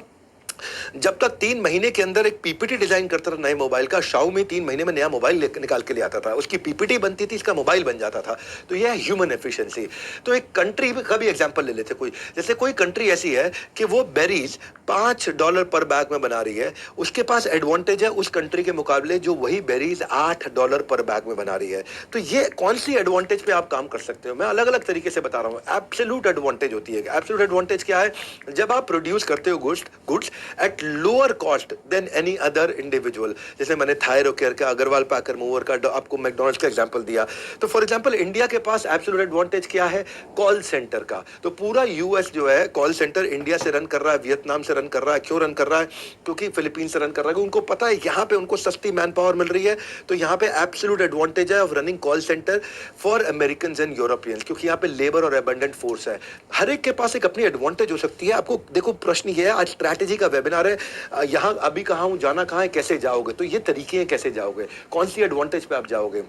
जब तक 3 महीने के अंदर एक पीपीटी डिजाइन करता था नए मोबाइल का, शाओमी 3 महीने में नया मोबाइल निकाल के ले आता था, उसकी पीपीटी बनती थी, इसका मोबाइल बन जाता था। तो यह है ह्यूमन एफिशिएंसी। तो एक कंट्री का भी एग्जांपल ले लेते, कोई जैसे कोई कंट्री ऐसी है कि वो बेरीज $5 पर बैग में बना रही है, उसके पास एडवांटेज है उस कंट्री के मुकाबले जो वही बेरीज $8 पर बैग में बना रही है। तो ये कौन सी एडवांटेज पे आप काम कर सकते हो, मैं अलग अलग तरीके से बता रहा हूँ। एब्सोल्यूट एडवांटेज होती है। एब्सोल्यूट एडवांटेज क्या है? जब आप प्रोड्यूस करते हो goods at lower cost than any other individual. जैसे मैंने थायरो केयर का, अग्रवाल पैकर मूवर का, आपको मैकडॉनल्ड्स का एग्जांपल दिया। तो फॉर एग्जांपल इंडिया के पास एब्सोल्यूट एडवांटेज क्या है? कॉल सेंटर का। तो पूरा यूएस जो है कॉल सेंटर इंडिया से रन कर रहा है, वियतनाम से रन कर रहा है। क्यों रन कर रहा है? क्योंकि फिलीपीन से रन कर रहा है। उनको पता है यहाँ पे उनको सस्ती मैन पावर मिल रही है, तो यहाँ पे एब्सोल्यूट एडवांटेज है of running call centre for American and Europeans, क्योंकि यहाँ पे लेबर और एबंडेंट फोर्स है। हर एक के पास एक अपनी एडवांटेज हो सकती है। आपको देखो प्रश्न ये है, आज स्ट्रैटेजी का वेबिनार है, यहाँ अभी कहाँ हूँ, जाना कहाँ है, कैसे जाओगे, तो ये तरीके हैं कैसे जाओगे, कौन सी एडवांटेज पे आप जाओगे।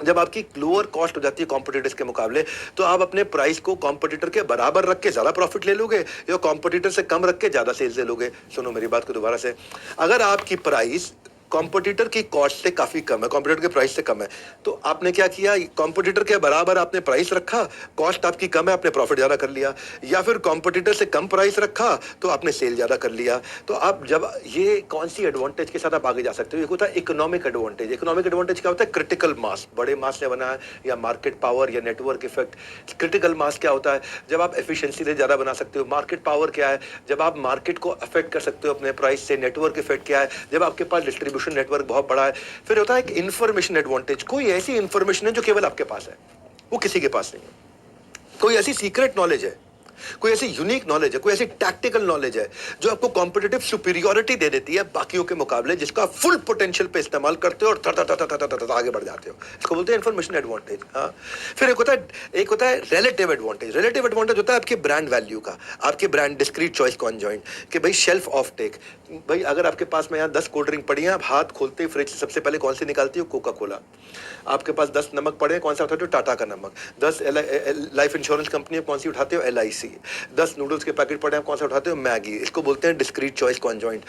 जब आपकी लोअर कॉस्ट हो जाती है कॉम्पिटिटर्स के मुकाबले, तो आप अपने प्राइस को कॉम्पिटिटर के बराबर रख के ज्यादा प्रॉफिट ले लोगे या कॉम्पिटिटर से कम रख के ज्यादा सेल्स ले लोगे। सुनो मेरी बात को दोबारा से, अगर आपकी प्राइस कॉम्पिटिटर की कॉस्ट से काफी कम है, कॉम्पिटिटर के प्राइस से कम है, तो आपने क्या किया, कॉम्पिटिटर के बराबर आपने प्राइस रखा, कॉस्ट आपकी कम है, आपने प्रॉफिट ज्यादा कर लिया। या फिर कॉम्पिटिटर से कम प्राइस रखा तो आपने सेल ज्यादा कर लिया। तो आप जब ये कौन सी एडवांटेज के साथ आप आगे जा सकते हो? एक होता है इकोनॉमिक एडवांटेज। इकोनॉमिक एडवांटेज क्या होता है? क्रिटिकल मास, बड़े मास से बना है, या मार्केट पावर या नेटवर्क इफेक्ट। क्रिटिकल मास क्या होता है? जब आप एफिशिएंसी से ज्यादा बना सकते हो। मार्केट पावर क्या है? जब आप मार्केट को अफेक्ट कर सकते हो अपने प्राइस से। नेटवर्क इफेक्ट क्या है? जब आपके पास डिस्ट्रीब्यूशन नेटवर्क बहुत बड़ा है। फिर होता है एक इंफॉर्मेशन एडवांटेज, कोई ऐसी इंफॉर्मेशन है जो केवल आपके पास है, वो किसी के पास नहीं है। कोई ऐसी सीक्रेट नॉलेज है, कोई ऐसी यूनिक नॉलेज है, कोई ऐसी टैक्टिकल नॉलेज है जो आपको कॉम्पिटिटिव सुपीरियोरिटी दे देती है बाकियों के मुकाबले, जिसका फुल पोटेंशियल पे इस्तेमाल करते हो और आगे बढ़ जाते हो। इसको बोलते हैं इंफॉर्मेशन एडवांटेज। हाँ, फिर एक होता है रिलेटिव एडवांटेज। रिलेटिव एडवांटेज होता है आपके ब्रांड वैल्यू का, आपके ब्रांड डिस्क्रीट चॉइस कॉन्जॉइंट, कि भाई शेल्फ ऑफ टेक। भाई अगर आपके पास में यहाँ 10 कोल्ड ड्रिंक पड़ी हैं, आप हाथ खोलते ही फ्रिज से सबसे पहले कौन सी निकालती हो? Coca Cola. आपके पास 10 नमक पड़े हैं, कौन सा उठाते हो? टाटा का नमक। 10 लाइफ इंश्योरेंस कंपनी कौन सी उठाते हो? LIC। 10 नूडल्स के पैकेट पड़े हैं, कौन सा उठाते हो? मैगी। इसको बोलते हैं डिस्क्रीट चॉइस कॉन्जॉइंट।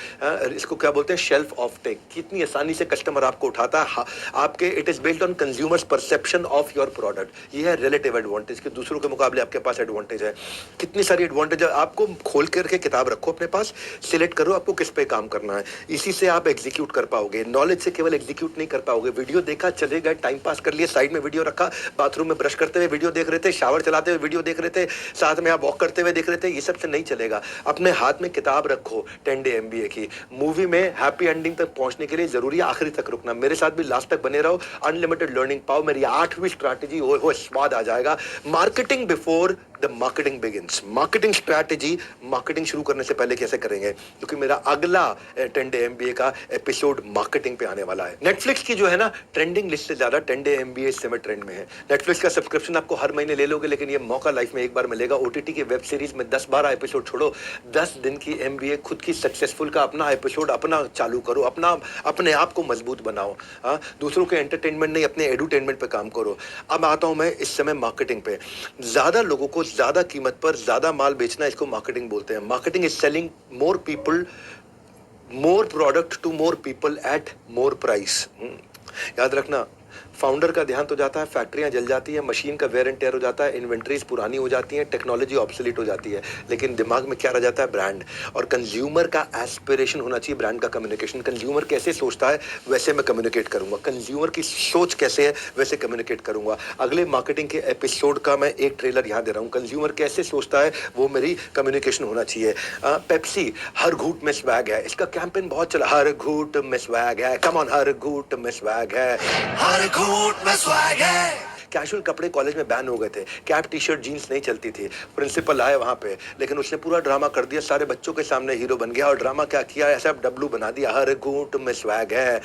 इसको क्या बोलते हैं? Shelf off take. कितनी आसानी से कस्टमर आपको उठाता है, आपके it is based on consumers perception of your product. ये है रिलेटिव एडवांटेज, कि दूसरों के मुकाबले आपके पास एडवांटेज है। कितनी सारी एडवांटेज है, आपको खोल करके किताब रखो अपने पास, सिलेक्ट करो आपको किस पे काम करना है, इसी से आप एग्जीक्यूट कर पाओगे। नॉलेज से केवल एग्जीक्यूट नहीं कर पाओगे। वीडियो देखा, चले गए, टाइम पास कर लिए, साइड में वीडियो रखा, बाथरूम में ब्रश करते हुए वीडियो देख रहे थे, शावर चलाते हुए वीडियो देख रहे थे, साथ में आप वॉक करते हुए देख रहे थे, ये सब से नहीं चलेगा। अपने हाथ में किताब रखो 10 डे MBA की। मूवी में हैप्पी एंडिंग तक पहुंचने के लिए जरूरी है आखिरी तक रुकना। मेरे साथ भी लास्ट तक बने रहो, अनलिमिटेड लर्निंग पाओ। मेरी 8वीं स्ट्रैटेजी हो स्वाद आ जाएगा। Marketing before the marketing begins. Marketing strategy marketing शुरू करने से पहले कैसे करेंगे, क्योंकि मेरा अगला 10 डे MBA का एपिसोड मार्केटिंग पे आने वाला है। नेटफ्लिक्स की जो है ना ट्रेंडिंग लिस्ट से ज्यादा 10 डे MBA इस समय ट्रेंड में है। नेटफ्लिक्स का सब्सक्रिप्शन आपको हर महीने ले लोगे, लेकिन ये मौका लाइफ में एक बार मिलेगा। OTT की वेब सीरीज में 10-12 एपिसोड छोड़ो, 10 दिन की MBA खुद की सक्सेसफुल का अपना एपिसोड अपना चालू करो, अपने आप को मजबूत बनाओ। हाँ, दूसरों के एंटरटेनमेंट नहीं, अपने एडुटेनमेंट पे काम करो। अब आता हूं मैं इस समय मार्केटिंग पे। ज्यादा लोगों को ज्यादा कीमत पर ज्यादा माल बेचना, इसको मार्केटिंग बोलते हैं। Marketing is selling more people, more product to more people at more price. याद रखना, फाउंडर का ध्यान तो जाता है, फैक्ट्रियां जल जाती हैं, मशीन का वेयर एंड टेयर हो जाता है, इन्वेंट्रीज पुरानी हो जाती हैं, टेक्नोलॉजी ऑब्सोलीट हो जाती है, लेकिन दिमाग में क्या रह जाता है? ब्रांड। और कंज्यूमर का एस्पिरेशन होना चाहिए ब्रांड का कम्युनिकेशन। कंज्यूमर कैसे सोचता है वैसे मैं कम्युनिकेट करूंगा, कंज्यूमर की सोच कैसे है वैसे कम्युनिकेट करूंगा। अगले मार्केटिंग के एपिसोड का मैं एक ट्रेलर यहाँ दे रहा हूँ, कंज्यूमर कैसे सोचता है वो मेरी कम्युनिकेशन होना चाहिए। पेप्सी, हर घूंट में स्वैग है, इसका कैंपेन बहुत चला, हर घूंट में स्वैग है, कम ऑन, हर घूंट में स्वैग है, हर घूंट में स्वैग है। कैजुअल कपड़े कॉलेज में बैन हो गए थे, कैप टी शर्ट जीन्स नहीं चलती थी, प्रिंसिपल आए वहां पे, लेकिन उसने पूरा ड्रामा कर दिया, सारे बच्चों के सामने हीरो बन गया। और ड्रामा क्या किया, ऐसा डब्लू बना दिया, हर घूंट में स्वैग है।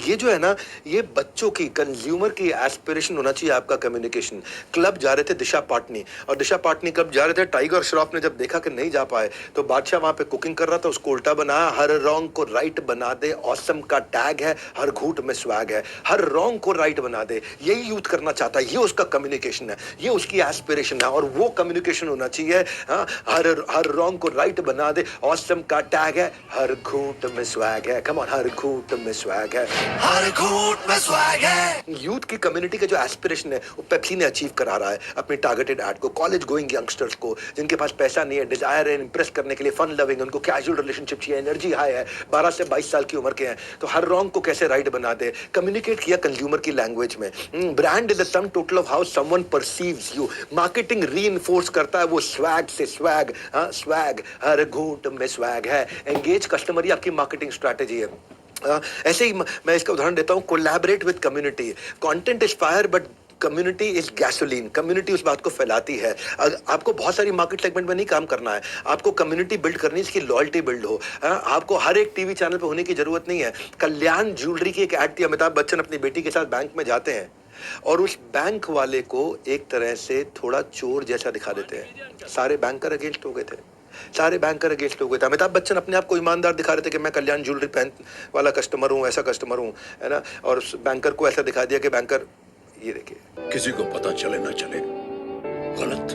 ये जो है ना, ये बच्चों की, कंज्यूमर की एस्पिरेशन होना चाहिए आपका कम्युनिकेशन। क्लब जा रहे थे दिशा पाटनी, और दिशा पाटनी क्लब जा रहे थे, टाइगर श्रॉफ ने जब देखा कि नहीं जा पाए तो बादशाह वहां पे कुकिंग कर रहा था, उसको उल्टा बनाया, हर रॉन्ग को राइट बना दे, ऑसम का टैग है, हर घूंट में स्वैग है, हर रॉन्ग को राइट बना दे। यही यूथ करना चाहता है, ये उसका कम्युनिकेशन है, ये उसकी एस्पिरेशन है, और वो कम्युनिकेशन होना चाहिए। हाँ, हर रॉन्ग को राइट बना दे, ऑसम का टैग है, हर घूंट में स्वैग है, कम ऑन, हर घूंट में स्वैग है, हर घूंट में स्वैग है। यूथ की कम्युनिटी का जो एस्पिरेशन है वो पेप्सी ने अचीव करा रहा है अपनी टारगेटेड एड को, कॉलेज गोइंग यंगस्टर्स को, जिनके पास पैसा नहीं है, डिजायर है इंप्रेस करने के लिए, फन लविंग, उनको कैजुअल रिलेशनशिप चाहिए, एनर्जी हाई है, 12 से 22 साल की उम्र के हैं, तो हर रॉन्ग को कैसे राइट बना दे, कम्युनिकेट किया कंज्यूमर की लैंग्वेज में। Brand is the sum total of how someone perceives you. Marketing reinforce करता है वो स्वैग से, स्वैग, हाँ स्वैग, हर घूंट में स्वैग है। एंगेज कस्टमर ही आपकी मार्केटिंग स्ट्रैटेजी है। ऐसे ही मैं इसका उदाहरण देता हूं, collaborate with community. Content is fire but community is gasoline. Community उस बात को फैलाती है। आपको बहुत सारी मार्केट सेगमेंट में नहीं काम करना है, आपको कम्युनिटी बिल्ड करनी है, इसकी लॉयल्टी बिल्ड हो। आपको हर एक टीवी चैनल पे होने की जरूरत नहीं है। कल्याण ज्वेलरी की एक एड थी, अमिताभ बच्चन अपनी बेटी के साथ बैंक में जाते हैं और उस बैंक वाले को एक तरह से थोड़ा चोर जैसा दिखा देते हैं। सारे बैंकर अगेंस्ट हो गए थे, सारे बैंकर अगेंस्ट हो गए थे। अमिताभ बच्चन अपने आप को ईमानदार दिखा रहे थे कि मैं कल्याण ज्वेलरी पहन वाला कस्टमर हूँ, ऐसा कस्टमर हूँ, है ना, और उस बैंकर को ऐसा दिखा दिया कि बैंकर, ये देखिए, किसी को पता चले ना चले, गलत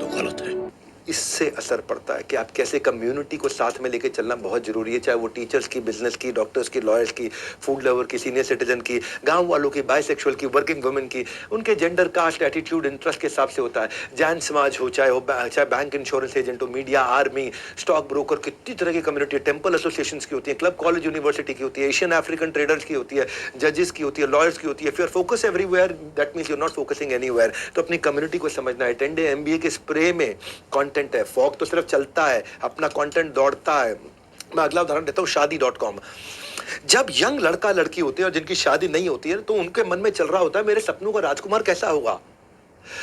तो गलत है। इससे असर पड़ता है कि आप कैसे कम्युनिटी को साथ में लेके चलना बहुत जरूरी है, चाहे वो टीचर्स की, बिजनेस की, डॉक्टर्स की, लॉयर्स की, फूड लवर की, सीनियर सिटीजन की, गांव वालों की, बाइसेक्सुअल की, वर्किंग वुमेन की, उनके जेंडर, कास्ट, एटीट्यूड, इंटरेस्ट के हिसाब से होता है। जैन समाज हो, चाहे बैंक इंश्योरेंस एजेंट हो, मीडिया, आर्मी, स्टॉक ब्रोकर, कितनी तरह की कम्युनिटी, टेम्पल एसोसिएशन की होती है, क्लब, कॉलेज, यूनिवर्सिटी की होती है, एशियन अफ्रीकन ट्रेडर्स की होती है, जजेस की होती है, लॉयर्स की होती है। फिर focus everywhere, that means you are not focusing anywhere. तो अपनी कम्युनिटी को समझना है। 10 डे MBA के स्प्रे में कंटेंट है, फॉग तो सिर्फ चलता है, अपना कंटेंट दौड़ता है। मैं अगला उदाहरण देता हूं, शादी.com। जब यंग लड़का लड़की होते हैं और जिनकी शादी नहीं होती है तो उनके मन में चल रहा होता है मेरे सपनों का राजकुमार कैसा होगा।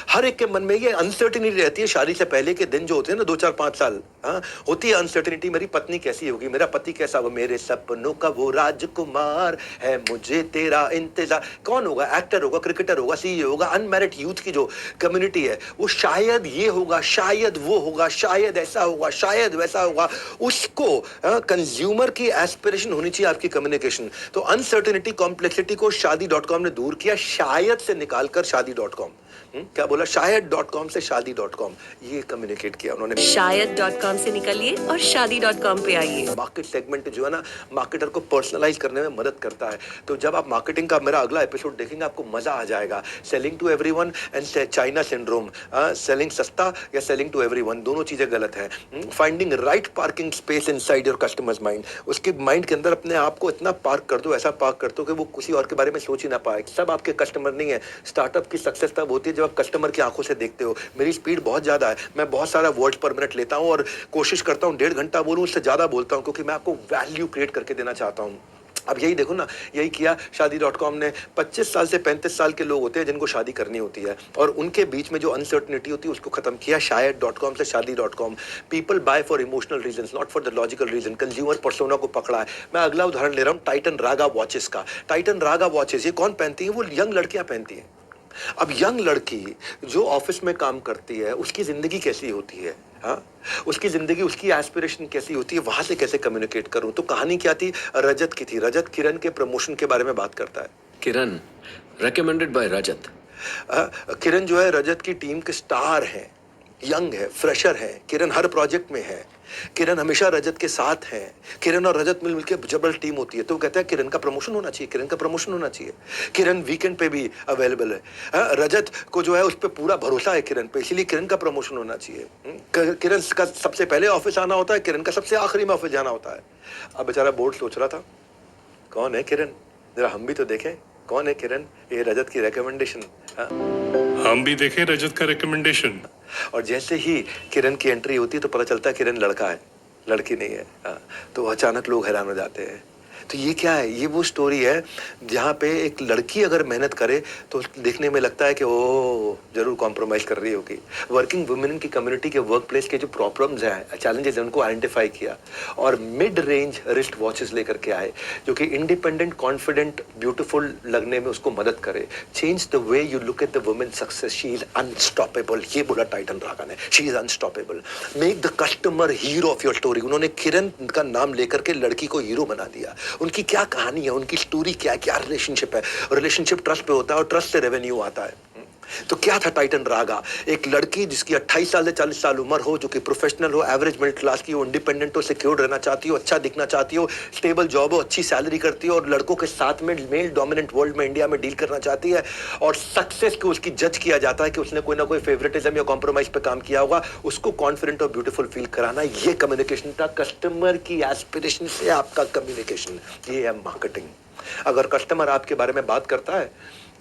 हर एक के मन में ये अनसर्टेनिटी रहती है शादी से पहले के दिन जो होते हैं ना, 2 4 5 साल, हाँ, होती है अनसर्टेनिटी, मेरी पत्नी कैसी होगी, मेरा पति कैसा होगा, मेरे सपनों का वो राजकुमार है, मुझे तेरा इंतजार। कौन होगा? एक्टर होगा, क्रिकेटर होगा, सीए होगा। अनमैरिड यूथ की जो कम्युनिटी है वो शायद ये होगा, शायद वो होगा, शायद ऐसा होगा, शायद वैसा होगा। उसको कंज्यूमर की एस्पिरेशन होनी चाहिए आपकी कम्युनिकेशन। तो अनसर्टेनिटी, कॉम्प्लेक्सिटी को शादी.com ने दूर किया, शायद से निकालकर शादी.com। क्या बोला? शायद.com से शादी.com, ये कम्युनिकेट किया उन्होंने। शायद.com से निकलिए और शादी.com पे आइए। मार्केट सेगमेंट जो है ना, मार्केटर को पर्सनलाइज करने में मदद करता है। तो जब आप मार्केटिंग का मेरा अगला एपिसोड देखेंगे आपको मजा आ जाएगा। Selling to everyone and China syndrome. Selling सस्ता या सेलिंग टू एवरीवन, दोनों चीजें गलत है। Finding right parking space inside your customers mind. उसके माइंड के अंदर अपने आप को इतना पार्क कर दो, ऐसा पार्क कर दो कि वो किसी और के बारे में सोच ही ना पाए। सब आपके कस्टमर नहीं है। स्टार्टअप की सक्सेस तब होती है जब आप कस्टमर की आंखों से देखते हो। मेरी स्पीड बहुत ज्यादा है, मैं बहुत सारा वर्ड पर मिनट लेता हूं और कोशिश करता हूं 1.5 घंटा बोलूं, उससे ज्यादा बोलता हूं, क्योंकि मैं आपको वैल्यू क्रिएट करके देना चाहता हूं। अब यही देखो ना, यही किया शादी.com ने। 25 साल से 35 साल के लोग होते हैं जिनको शादी करनी होती है, और उनके बीच में जो अनसर्टेनिटी होती है उसको खत्म किया शायद.com से शादी.com। People buy for emotional reasons, not for the logical reason. Consumer persona को पकड़ा है। मैं अगला उदाहरण ले रहा हूं टाइटन रागा वॉचेस का। टाइटन रागा वॉचेस ये कौन पहनती है? वो यंग लड़कियां पहनती हैं। अब यंग लड़की जो ऑफिस में काम करती है उसकी जिंदगी कैसी होती है, हाँ, उसकी जिंदगी, उसकी एस्पिरेशन कैसी होती है, वहां से कैसे कम्युनिकेट करूं। तो कहानी क्या थी? रजत की थी। रजत किरण के प्रमोशन के बारे में बात करता है। किरण recommended by रजत। किरण जो है रजत की टीम के स्टार हैं, यंग है, फ्रेशर है, किरण हर प्रोजेक्ट में है, किरण हमेशा रजत के साथ है, किरण और रजत मिल मिलकर जबरदस्त टीम होती है, तो वो कहता है किरण का प्रमोशन होना चाहिए, किरण का प्रमोशन होना चाहिए। किरण वीकेंड पे भी अवेलेबल है, रजत को जो है उस पर पूरा भरोसा है किरण पे, इसीलिए किरण का प्रमोशन होना चाहिए। किरण का सबसे पहले ऑफिस आना होता है, किरण का सबसे आखिरी में ऑफिस जाना होता है। अब बेचारा बोर्ड सोच रहा था कौन है किरण, जरा हम भी तो देखें कौन है किरण, ये रजत की रिकमेंडेशन। हम भी देखें रजत का रिकमेंडेशन। और जैसे ही किरण की एंट्री होती है तो पता चलता है किरण लड़का है, लड़की नहीं है। तो अचानक लोग हैरान हो जाते हैं। तो ये क्या है, ये वो स्टोरी है जहाँ पे एक लड़की अगर मेहनत करे तो देखने में लगता है कि ओ जरूर कॉम्प्रोमाइज कर रही होगी। वर्किंग वुमेन की कम्युनिटी के वर्क प्लेस के जो प्रॉब्लम्स हैं, चैलेंजेस हैं, उनको आइडेंटिफाई किया और मिड रेंज रिस्ट वॉचेस लेकर के आए जो कि इंडिपेंडेंट, कॉन्फिडेंट, ब्यूटीफुल लगने में उसको मदद करे। Change the way you look at the women success, she is unstoppable, ये बोला टाइटन रागा ने, she is unstoppable. Make the customer hero of your story. उन्होंने किरण का नाम लेकर के लड़की को हीरो बना दिया। उनकी क्या कहानी है, उनकी स्टोरी क्या है, क्या रिलेशनशिप है। रिलेशनशिप ट्रस्ट पे होता है और ट्रस्ट से रेवेन्यू आता है। तो क्या था टाइटन रागा, एक लड़की जिसकी 28 साल से 40 साल उम्र हो, जो कि प्रोफेशनल हो, एवरेज मिडिल क्लास की हो, इंडिपेंडेंट हो, सिक्योर रहना चाहती हो, अच्छा दिखना चाहती हो, स्टेबल जॉब हो, अच्छी सैलरी करती हो और लड़कों के साथ में मेल डोमिनेंट वर्ल्ड में इंडिया में डील करना चाहती है। और सक्सेस को उसकी जज किया जाता है कि उसने कोई ना कोई फेवरेटिज्म या कॉम्प्रोमाइज पे काम किया होगा। उसको कॉन्फिडेंट और ब्यूटीफुल फील कराना, ये कम्युनिकेशन था। कस्टमर की एस्पिरेशन से आपका कम्युनिकेशन, ये है मार्केटिंग। अगर कस्टमर आपके बारे में बात करता है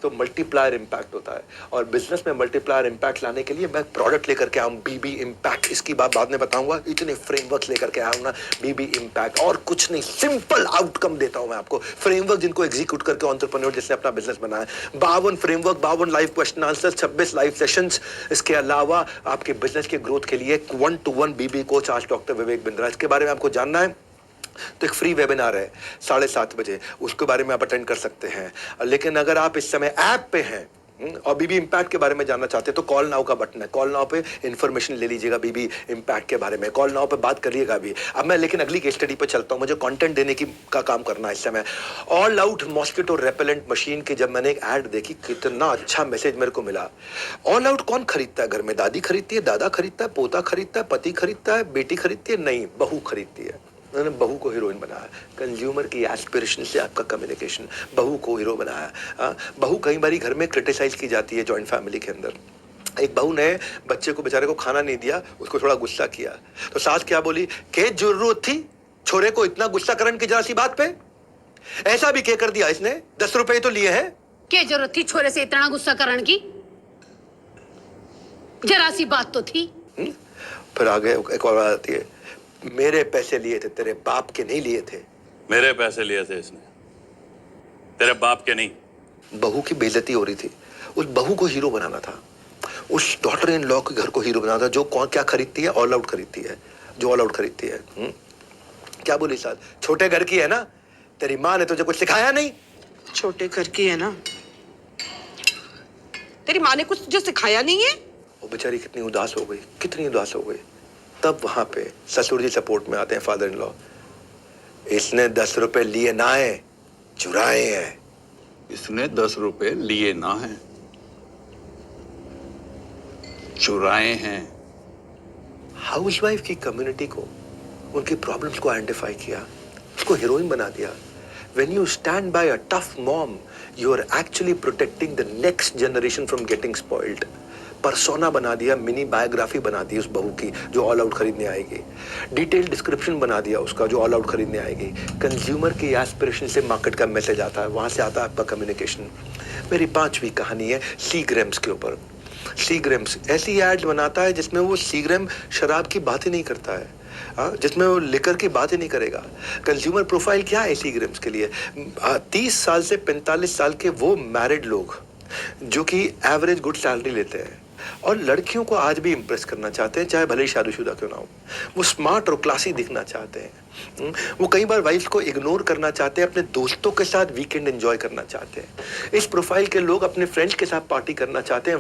तो मल्टीप्लायर इंपैक्ट होता है। और बिजनेस में मल्टीप्लायर इंपैक्ट लाने के लिए मैं प्रोडक्ट लेकर के आया हूँ, बीबी इंपैक्ट। इसकी बात बाद में बताऊंगा। इतने फ्रेमवर्क लेकर के आया हूँ ना, बीबी इंपैक्ट, और कुछ नहीं, सिंपल आउटकम देता हूँ मैं आपको। फ्रेमवर्क जिनको एग्जीक्यूट करके एंटरप्रेन्योर जिसने अपना बिजनेस बनाया, 52 framework, 52 live question answer, 26 live sessions. इसके अलावा आपके बिजनेस के ग्रोथ के लिए 1-to-1 बीबी कोच आज डॉक्टर विवेक बिंद्रा। इसके बारे में आपको जानना है तो एक फ्री वेबिनार है 7:30 बजे, उसके बारे में आप अटेंड कर सकते हैं। लेकिन अगर आप इस समय ऐप पे हैं और बीबी इंपैक्ट के बारे में जानना चाहते हैं तो कॉल नाउ का बटन है, कॉल नाउ पे इंफॉर्मेशन ले लीजिएगा बीबी इंपैक्ट के बारे में, कॉल नाउ पे बात करिएगा भी। अब मैं लेकिन अगली केस स्टडी पे चलता हूं, मुझे कंटेंट देने की का काम करना है इस समय। All out mosquito repellent machine की जब मैंने एक ऐड देखी, कितना अच्छा मैसेज मेरे को मिला। ऑल आउट कौन खरीदता है घर में? दादी खरीदती है, दादा खरीदता है, पोता खरीदता है, पति खरीदता है, बेटी खरीदती है? नहीं, बहू खरीदती है। उन्होंने बहू को हीरोइन बनाया। कंज्यूमर की एस्पिरेशन से आपका कम्युनिकेशन, बहू को हीरो बनाया। बहू कई बार घर में क्रिटिसाइज की जाती है जॉइंट फैमिली के अंदर। एक बहू ने बच्चे को बेचारे को खाना नहीं दिया, उसको थोड़ा गुस्सा किया, तो सास क्या बोली, के जरूरत थी छोरे को इतना गुस्सा करने की जरा सी बात पे? ऐसा भी क्या कर दिया इसने, 10 रुपए तो लिए हैं। क्या जरूरत थी छोरे से इतना गुस्सा करने की? जरा सी बात तो थी। फिर आगे एक और बात आती है, मेरे पैसे लिए थे, तेरे बाप के नहीं लिए थे। मेरे पैसे लिए थे इसने, तेरे बाप के नहीं। बहू की बेइज्जती हो रही थी, उस बहू को हीरो बनाना था, उस डॉटर इन लॉ के घर को हीरो बनाना था, जो कौन क्या खरीदती है, ऑल आउट खरीदती है, जो ऑल आउट खरीदती है। क्या बोली साथ, छोटे घर की है ना, तेरी माँ ने तुझे कुछ सिखाया नहीं? छोटे घर की है ना, तेरी माँ ने कुछ तुझे सिखाया नहीं है? वो बेचारी कितनी उदास हो गई, कितनी उदास हो गई। तब वहां पे ससुर जी सपोर्ट में आते हैं, फादर इन लॉ। इसने 10 रुपए लिए ना है, चुराए हैं। इसने 10 रुपए लिए ना हैं, चुराए हैं। हाउसवाइफ की कम्युनिटी को, उनकी प्रॉब्लम्स को आइडेंटिफाई किया, उसको हीरोइन बना दिया। When you stand by a tough mom, you are actually protecting the next generation from getting spoiled. Persona बना दिया, मिनी बायोग्राफी बना दी उस बहू की जो ऑल आउट खरीदने आएगी, डिटेल डिस्क्रिप्शन बना दिया उसका जो ऑल आउट खरीदने आएगी। कंज्यूमर की एस्पिरेशन से मार्केट का मैसेज आता है, वहां से आता है आपका कम्युनिकेशन। मेरी 5वीं कहानी है सीग्रेम्स के ऊपर। सीग्रेम्स ऐसी एड्स बनाता है जिसमें वो सीग्रेम शराब की बात ही नहीं करता है, जिसमें वो लिकर की बात ही नहीं करेगा। कंज्यूमर प्रोफाइल क्या है सीग्रेम्स के लिए? 30 साल से 45 साल के वो मैरिड लोग जो कि एवरेज गुड सैलरी लेते हैं और लड़कियों को आज भी इंप्रेस करना चाहते हैं, चाहे भले ही शादीशुदा क्यों ना हो। वो स्मार्ट और क्लासी दिखना चाहते हैं। वो कई बार वाइफ को इग्नोर करना चाहते हैं, अपने दोस्तों के साथ वीकेंड एंजॉय करना चाहते हैं। इस प्रोफाइल के लोग अपने फ्रेंड्स के साथ पार्टी करना चाहते हैं।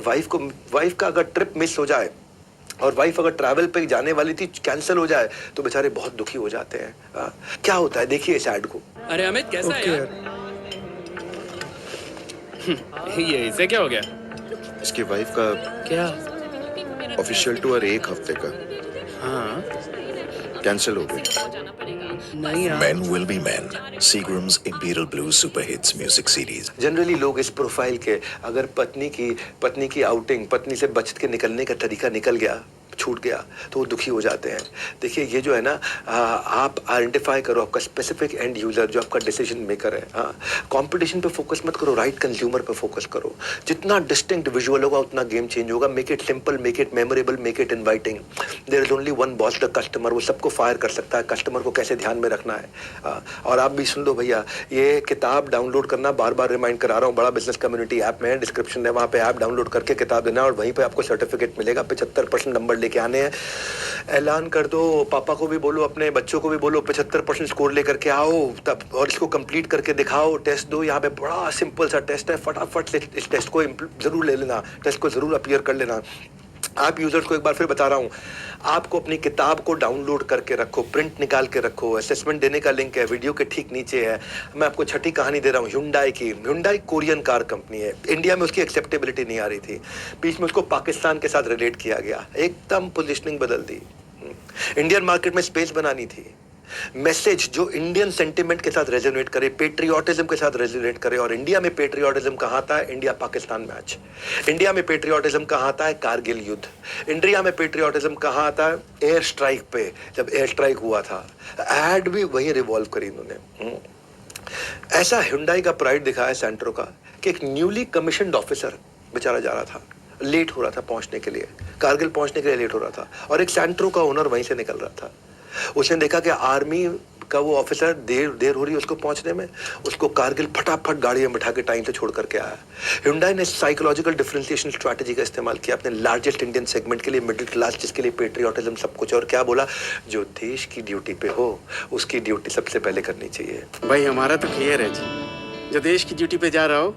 वाइफ का अगर ट्रिप मिस हो जाए और वाइफ अगर ट्रैवल पे जाने वाली थी, कैंसिल हो जाए, तो बेचारे बहुत दुखी हो जाते हैं। क्या होता है देखिए इस एड को। अरे अमित कैसा है यार? ये इसे क्या हो गया? इसकी वाइफ का क्या? ऑफिशियल टूर 1 हफ्ते का कैंसिल हो गई। Men will be men. Seagram's Imperial Blue Super Hits music series. Generally लोग इस प्रोफाइल के अगर पत्नी की आउटिंग, पत्नी से बच के निकलने का तरीका निकल गया, छूट गया, तो वो दुखी हो जाते हैं। देखिए ये जो है ना, आप आइडेंटिफाई करो आपका स्पेसिफिक एंड यूजर जो आपका डिसीजन मेकर है। हाँ, कंपटीशन पे फोकस मत करो, राइट कंज्यूमर पे फोकस करो। जितना डिस्टिंक्ट विजुअल होगा उतना गेम चेंज होगा। Make it simple, make it memorable, make it inviting. There is only one boss, the customer. वो सबको फायर कर सकता है, कस्टमर को कैसे ध्यान में रखना है। और आप भी सुन लो भैया, ये किताब डाउनलोड करना बार बार रिमाइंड करा रहा हूँ, बड़ा बिजनेस कम्युनिटी ऐप में डिस्क्रिप्शन है, वहाँ पे ऐप डाउनलोड करके किताब देना और वहीं पे आपको सर्टिफिकेट मिलेगा। 75% नंबर लेके आने हैं। ऐलान कर दो, पापा को भी बोलो, अपने बच्चों को भी बोलो, 75% स्कोर लेकर के आओ तब, और इसको कंप्लीट करके दिखाओ। टेस्ट दो, यहाँ पे बड़ा सिंपल सा टेस्ट है, फटाफट से इस टेस्ट को जरूर ले लेना, टेस्ट को जरूर अपीयर कर लेना। आप यूजर्स को एक बार फिर बता रहा हूँ, आपको अपनी किताब को डाउनलोड करके रखो, प्रिंट निकाल के रखो। असेसमेंट देने का लिंक है वीडियो के ठीक नीचे है। मैं आपको छठी कहानी दे रहा हूँ Hyundai की। Hyundai कोरियन कार कंपनी है। इंडिया में उसकी एक्सेप्टेबिलिटी नहीं आ रही थी, बीच में उसको पाकिस्तान के साथ रिलेट किया गया, एकदम पोजिशनिंग बदल दी। इंडियन मार्केट में स्पेस बनानी थी, मैसेज जो इंडियन सेंटिमेंट के साथ रेजोनेट करे, पेट्रियोटिज्म के साथ रेजोनेट करे। और इंडिया में पेट्रियोटिज्म कहाँ आता है? India Pakistan match. इंडिया में पेट्रियोटिज्म कहाँ आता है? कारगिल युद्ध। इंडिया में पेट्रियोटिज्म कहाँ आता है? एयर स्ट्राइक पे, जब एयर स्ट्राइक हुआ था, एड भी वही रिवॉल्व करी इन्होंने। ऐसा Hyundai का प्राइड दिखाया सेंट्रो का कि एक न्यूली कमीशन्ड ऑफिसर बेचारा जा रहा था, लेट हो रहा था पहुंचने के लिए, कारगिल पहुंचने के लिए लेट हो रहा था, और एक सेंट्रो का ओनर वहीं से निकल रहा था। उसने देखा कि आर्मी का वो ऑफिसर देर हो रही है उसको पहुंचने में, उसको कारगिल फटाफट गाड़ी में बैठा के टाइम से छोड़ करके आया। Hyundai ने साइकोलॉजिकल डिफरेंशिएशन स्ट्रैटेजी का इस्तेमाल किया अपने लार्जेस्ट इंडियन सेगमेंट के लिए, मिडिल क्लास जिसके लिए पेट्रियोटिज्म सब कुछ। और क्या बोला? जो देश की ड्यूटी पे हो उसकी ड्यूटी सबसे पहले करनी चाहिए। भाई हमारा तो क्लियर है जी, जो देश की ड्यूटी पे जा रहा हो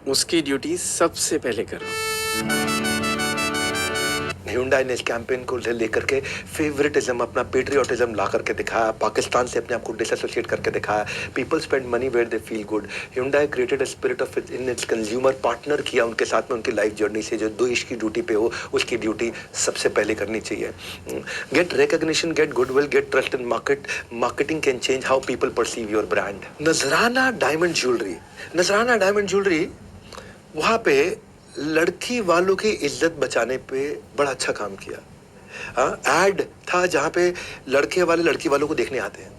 उसकी ड्यूटी सबसे पहले करो। Hyundai ने इस कैंपेन को लेकर के फेवरेटिज्म, अपना पेट्रियोटिज्म ला करके दिखाया, पाकिस्तान से अपने आप को डिसएसोसिएट करके दिखाया। People spend money where they feel good. Hyundai created a spirit of in its consumer, partner किया उनके साथ में उनकी लाइफ जर्नी से। जो देश की ड्यूटी पे हो उसकी ड्यूटी सबसे पहले करनी चाहिए। Get recognition, get goodwill, get trust in market. Marketing can change how people perceive your brand. Nazrana diamond jewellery, Nazrana diamond jewellery वहाँ पे लड़की वालों की इज्जत बचाने पे बड़ा अच्छा काम किया। ऐड था जहाँ पे लड़के वाले लड़की वालों को देखने आते हैं,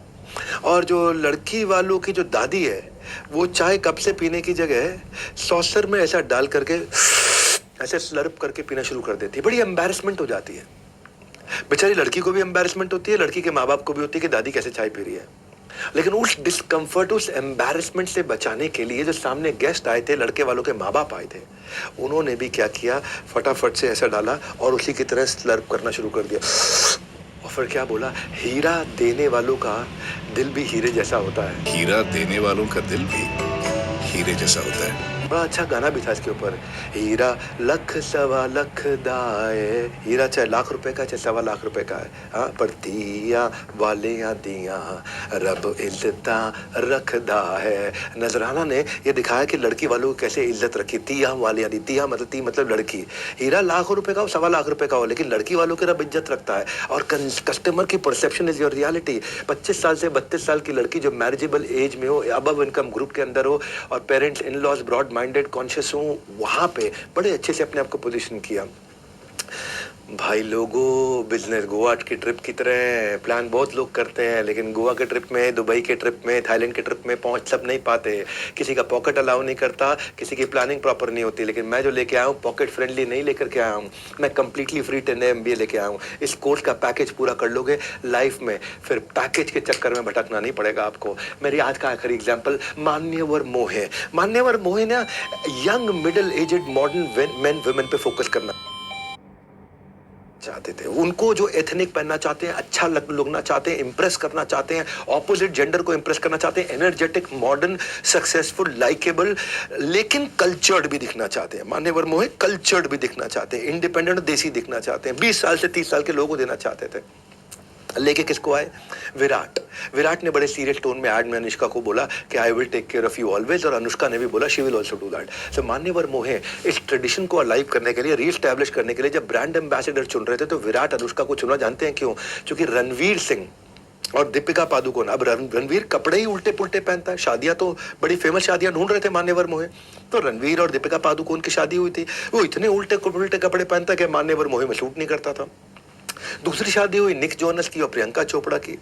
और जो लड़की वालों की जो दादी है वो चाय कप से पीने की जगह सॉसर में ऐसा डाल करके ऐसे स्लर्प करके पीना शुरू कर देती है। बड़ी एम्बैरेसमेंट हो जाती है, बेचारी लड़की को भी एम्बैरेसमेंट होती है, लड़की के माँ बाप को भी होती है कि दादी कैसे चाय पी रही है। लेकिन उस डिस्कम्फर्ट, उस एम्बैरेसमेंट से बचाने के लिए जो सामने गेस्ट आए थे, लड़के वालों के माँ बाप आए थे, उन्होंने भी क्या किया, फटाफट से ऐसा डाला और उसी की तरह स्लर्प करना शुरू कर दिया। और फिर क्या बोला? हीरा देने वालों का दिल भी हीरे जैसा होता है। हीरा देने वालों का दिल भी हीरे जैसा होता है। बड़ा अच्छा गाना भी था इसके ऊपर। हीरा लख सवा लख दाए, हीरा चाहे लाख रुपए का चाहे सवा लाख रुपए का है, हाँ, पर दिया वाले दिया रब इज्जता रखदा है। नजराना ने ये दिखाया कि लड़की वालों को कैसे इज्जत रखी। तिया वाले दी, तिया मतलब ती मतलब लड़की। हीरा लाखों रुपए का हो, सवा लाख रुपए का हो, लेकिन लड़की वालों की रब इज्जत रखता है। और कस्टमर की परसेप्शन इज योर रियलिटी। 25 साल से 32 साल की लड़की जो मैरिजेबल एज में हो, अबव इनकम ग्रुप के अंदर हो, और parents in laws broad minded conscious हूँ, वहां पे बड़े अच्छे से अपने आप को पोजीशन किया। भाई लोगों, बिजनेस गोवा की ट्रिप की तरह प्लान बहुत लोग करते हैं, लेकिन गोवा के ट्रिप में, दुबई के ट्रिप में, थाईलैंड के ट्रिप में पहुंच सब नहीं पाते। किसी का पॉकेट अलाउ नहीं करता, किसी की प्लानिंग प्रॉपर नहीं होती। लेकिन मैं जो लेके आया हूँ पॉकेट फ्रेंडली नहीं लेकर के आया हूँ, मैं कंप्लीटली फ्री 10 MBA लेके आया हूँ। इस कोर्स का पैकेज पूरा कर लोगे लाइफ में, फिर पैकेज के चक्कर में भटकना नहीं पड़ेगा आपको। मेरी आज का आखिरी एग्जाम्पल मान्यवर मोहे। मान्यवर मोहे ना young middle aged modern men women पे फोकस करना चाहते थे। उनको जो एथनिक पहनना चाहते हैं, अच्छा लगना चाहते हैं, इंप्रेस करना चाहते हैं, ऑपोजिट जेंडर को इंप्रेस करना चाहते हैं, एनर्जेटिक, मॉडर्न, सक्सेसफुल, लाइकेबल, लेकिन कल्चर्ड भी दिखना चाहते हैं। मान्यवर मोहे कल्चर्ड भी दिखना चाहते हैं, इंडिपेंडेंट, देसी दिखना चाहते हैं, 20 साल से 30 साल के लोगों को देना चाहते थे। लेके किसको आए? विराट। विराट ने बड़े सीरियस टोन में एड में अनुष्का को बोला कि I will take care of you always, और अनुष्का ने भी बोला she will also do that. So Manyavar Mohe इस ट्रेडिशन को अलाइव करने के लिए, रीएस्टैब्लिश करने के लिए जब ब्रांड एम्बेसडर चुन रहे थे तो विराट अनुष्का को चुना, जानते हैं क्यों? क्योंकि रणवीर सिंह और दीपिका पादुकोण, अब रणवीर कपड़े ही उल्टे पुल्टे पहनता है, शादियां तो बड़ी फेमस शादियां ढूंढ रहे थे मान्यवर मोहे, तो रणवीर और दीपिका पादुकोण की शादी हुई थी, वो इतने उल्टे उल्टे कपड़े पहनता कि मान्यवर मोहे में शूट नहीं करता था। दूसरी शादी हुई निक जोनस की और प्रियंका चोपड़ा की।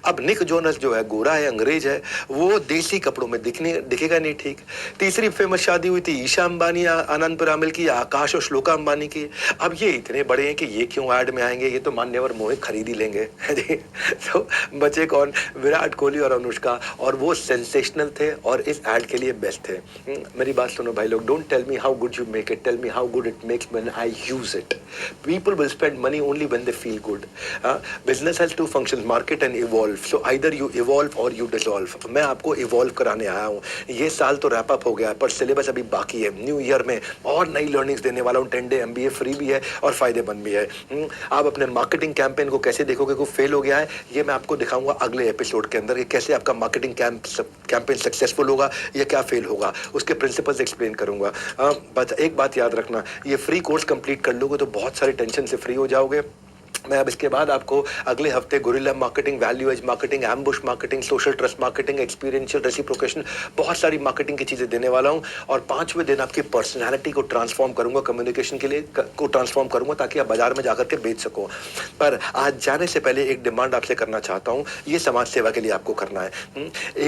अब निक जोनस जो है गोरा है, अंग्रेज है, वो देसी कपड़ों में दिखेगा नहीं ठीक। तीसरी फेमस शादी हुई थी ईशा अंबानी आनंद पिरामिल की, आकाश और श्लोका अंबानी की। अब ये इतने बड़े हैं कि ये क्यों ऐड में आएंगे, ये तो मान्यवर मोहित खरीद ही लेंगे। तो बचे कौन? विराट कोहली और अनुष्का, और वो सेंसेशनल थे और इस ऐड के लिए बेस्ट थे। मेरी बात सुनो भाई लोग, don't tell me how good you make it, tell me how good it makes when I use it. People will spend money only when they feel good. Business has two functions, market and evolve. So either you evolve or you dissolve. मैं आपको evolve कराने आया हूँ। ये साल तो wrap up हो गया है, पर सिलेबस अभी बाकी है। न्यू ईयर में और नई लर्निंग्स देने वाला हूँ। 10 डे MBA फ्री भी है और फायदेमंद भी है। आप अपने मार्केटिंग कैंपेन को कैसे देखोगे को फेल हो गया है, ये मैं आपको दिखाऊंगा अगले एपिसोड के अंदर कि कैसे आपका मार्केटिंग कैंपेन सक्सेसफुल होगा या क्या फेल होगा, उसके प्रिंसिपल्स एक्सप्लेन करूंगा। बस एक बात याद रखना, ये फ्री कोर्स कंप्लीट कर लोगे तो बहुत सारे टेंशन से फ्री हो जाओगे। मैं अब इसके बाद आपको अगले हफ्ते guerrilla marketing, value add marketing, ambush marketing, social trust marketing, experiential reciprocation, बहुत सारी मार्केटिंग की चीजें देने वाला हूं। और 5वें दिन आपकी पर्सनालिटी को ट्रांसफॉर्म करूंगा, कम्युनिकेशन के लिए को ट्रांसफॉर्म करूंगा, ताकि आप बाजार में जाकर के बेच सको। पर आज जाने से पहले एक डिमांड आपसे करना चाहता हूँ, ये समाज सेवा के लिए आपको करना है।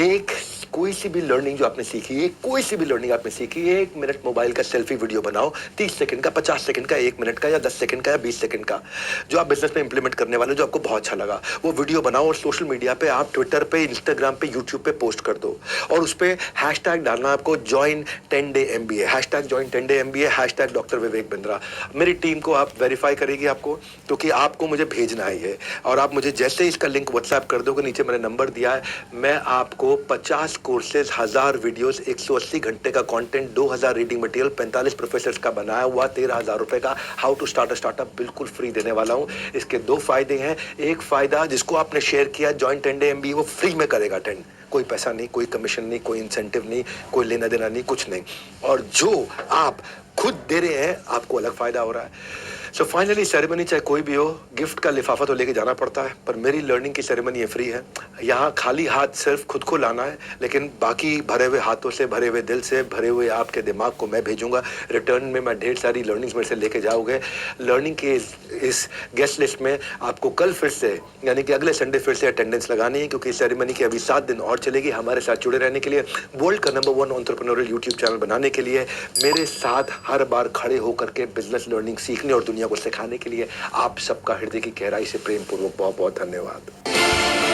एक कोई सी भी लर्निंग जो आपने सीखी है, कोई सी भी लर्निंग आपने सीखी है, 1 मिनट मोबाइल का सेल्फी वीडियो बनाओ, 30 सेकंड का, 50 सेकंड का, 1 मिनट का या 10 सेकंड का या 20 सेकंड का, जो आप बिजनेस में इंप्लीमेंट करने वाले, जो आपको बहुत अच्छा लगा, वो वीडियो बनाओ और सोशल मीडिया पे, आप ट्विटर पे, इंस्टाग्राम पे, यूट्यूब पे पोस्ट कर दो। और उस पे हैशटैग डालना आपको join 10 day MBA, hashtag join 10 day MBA, hashtag doctor Vivek Bindra. मेरी टीम को आप वेरीफाई करेगी आपको, क्योंकि आपको मुझे भेजना है ये, और आप मुझे जैसे ही इसका लिंक व्हाट्सएप कर दोगे, नीचे मैंने नंबर दिया है, मैं आपको 50 कोर्सेज, 1000 वीडियोस, 180 घंटे का कंटेंट, 2000 रीडिंग मटेरियल, 45 प्रोफेसर्स का बनाया हुआ 13,000 रुपए का how to start a startup बिल्कुल फ्री देने वाला हूं। इसके 2 फायदे हैं। एक फायदा, जिसको आपने शेयर किया जॉइन 10 डे MBA, वो फ्री में करेगा अटेंड, कोई पैसा नहीं, कोई कमीशन नहीं, कोई इंसेंटिव नहीं, कोई लेना देना नहीं, कुछ नहीं। और जो आप खुद दे रहे हैं, आपको अलग फायदा हो रहा है। सो फाइनली सेरेमनी चाहे कोई भी हो, गिफ्ट का लिफाफा तो लेके जाना पड़ता है, पर मेरी लर्निंग की सेरेमनी ये फ्री है। यहाँ खाली हाथ सिर्फ खुद को लाना है, लेकिन बाकी भरे हुए हाथों से, भरे हुए दिल से, भरे हुए आपके दिमाग को मैं भेजूंगा। रिटर्न में मैं ढेर सारी लर्निंग्स में से लेके जाओगे। लर्निंग के इस गेस्ट लिस्ट में आपको कल फिर से, यानी कि अगले संडे फिर से अटेंडेंस लगानी है, क्योंकि सेरेमनी की अभी 7 दिन और चलेगी। हमारे साथ जुड़े रहने के लिए, वर्ल्ड का नंबर 1 एंटरप्रेन्योरियल यूट्यूब चैनल बनाने के लिए, मेरे साथ हर बार खड़े होकर के बिजनेस लर्निंग सीखने और दुनिया को सिखाने के लिए आप सबका हृदय की गहराई से प्रेम पूर्वक बहुत बहुत धन्यवाद।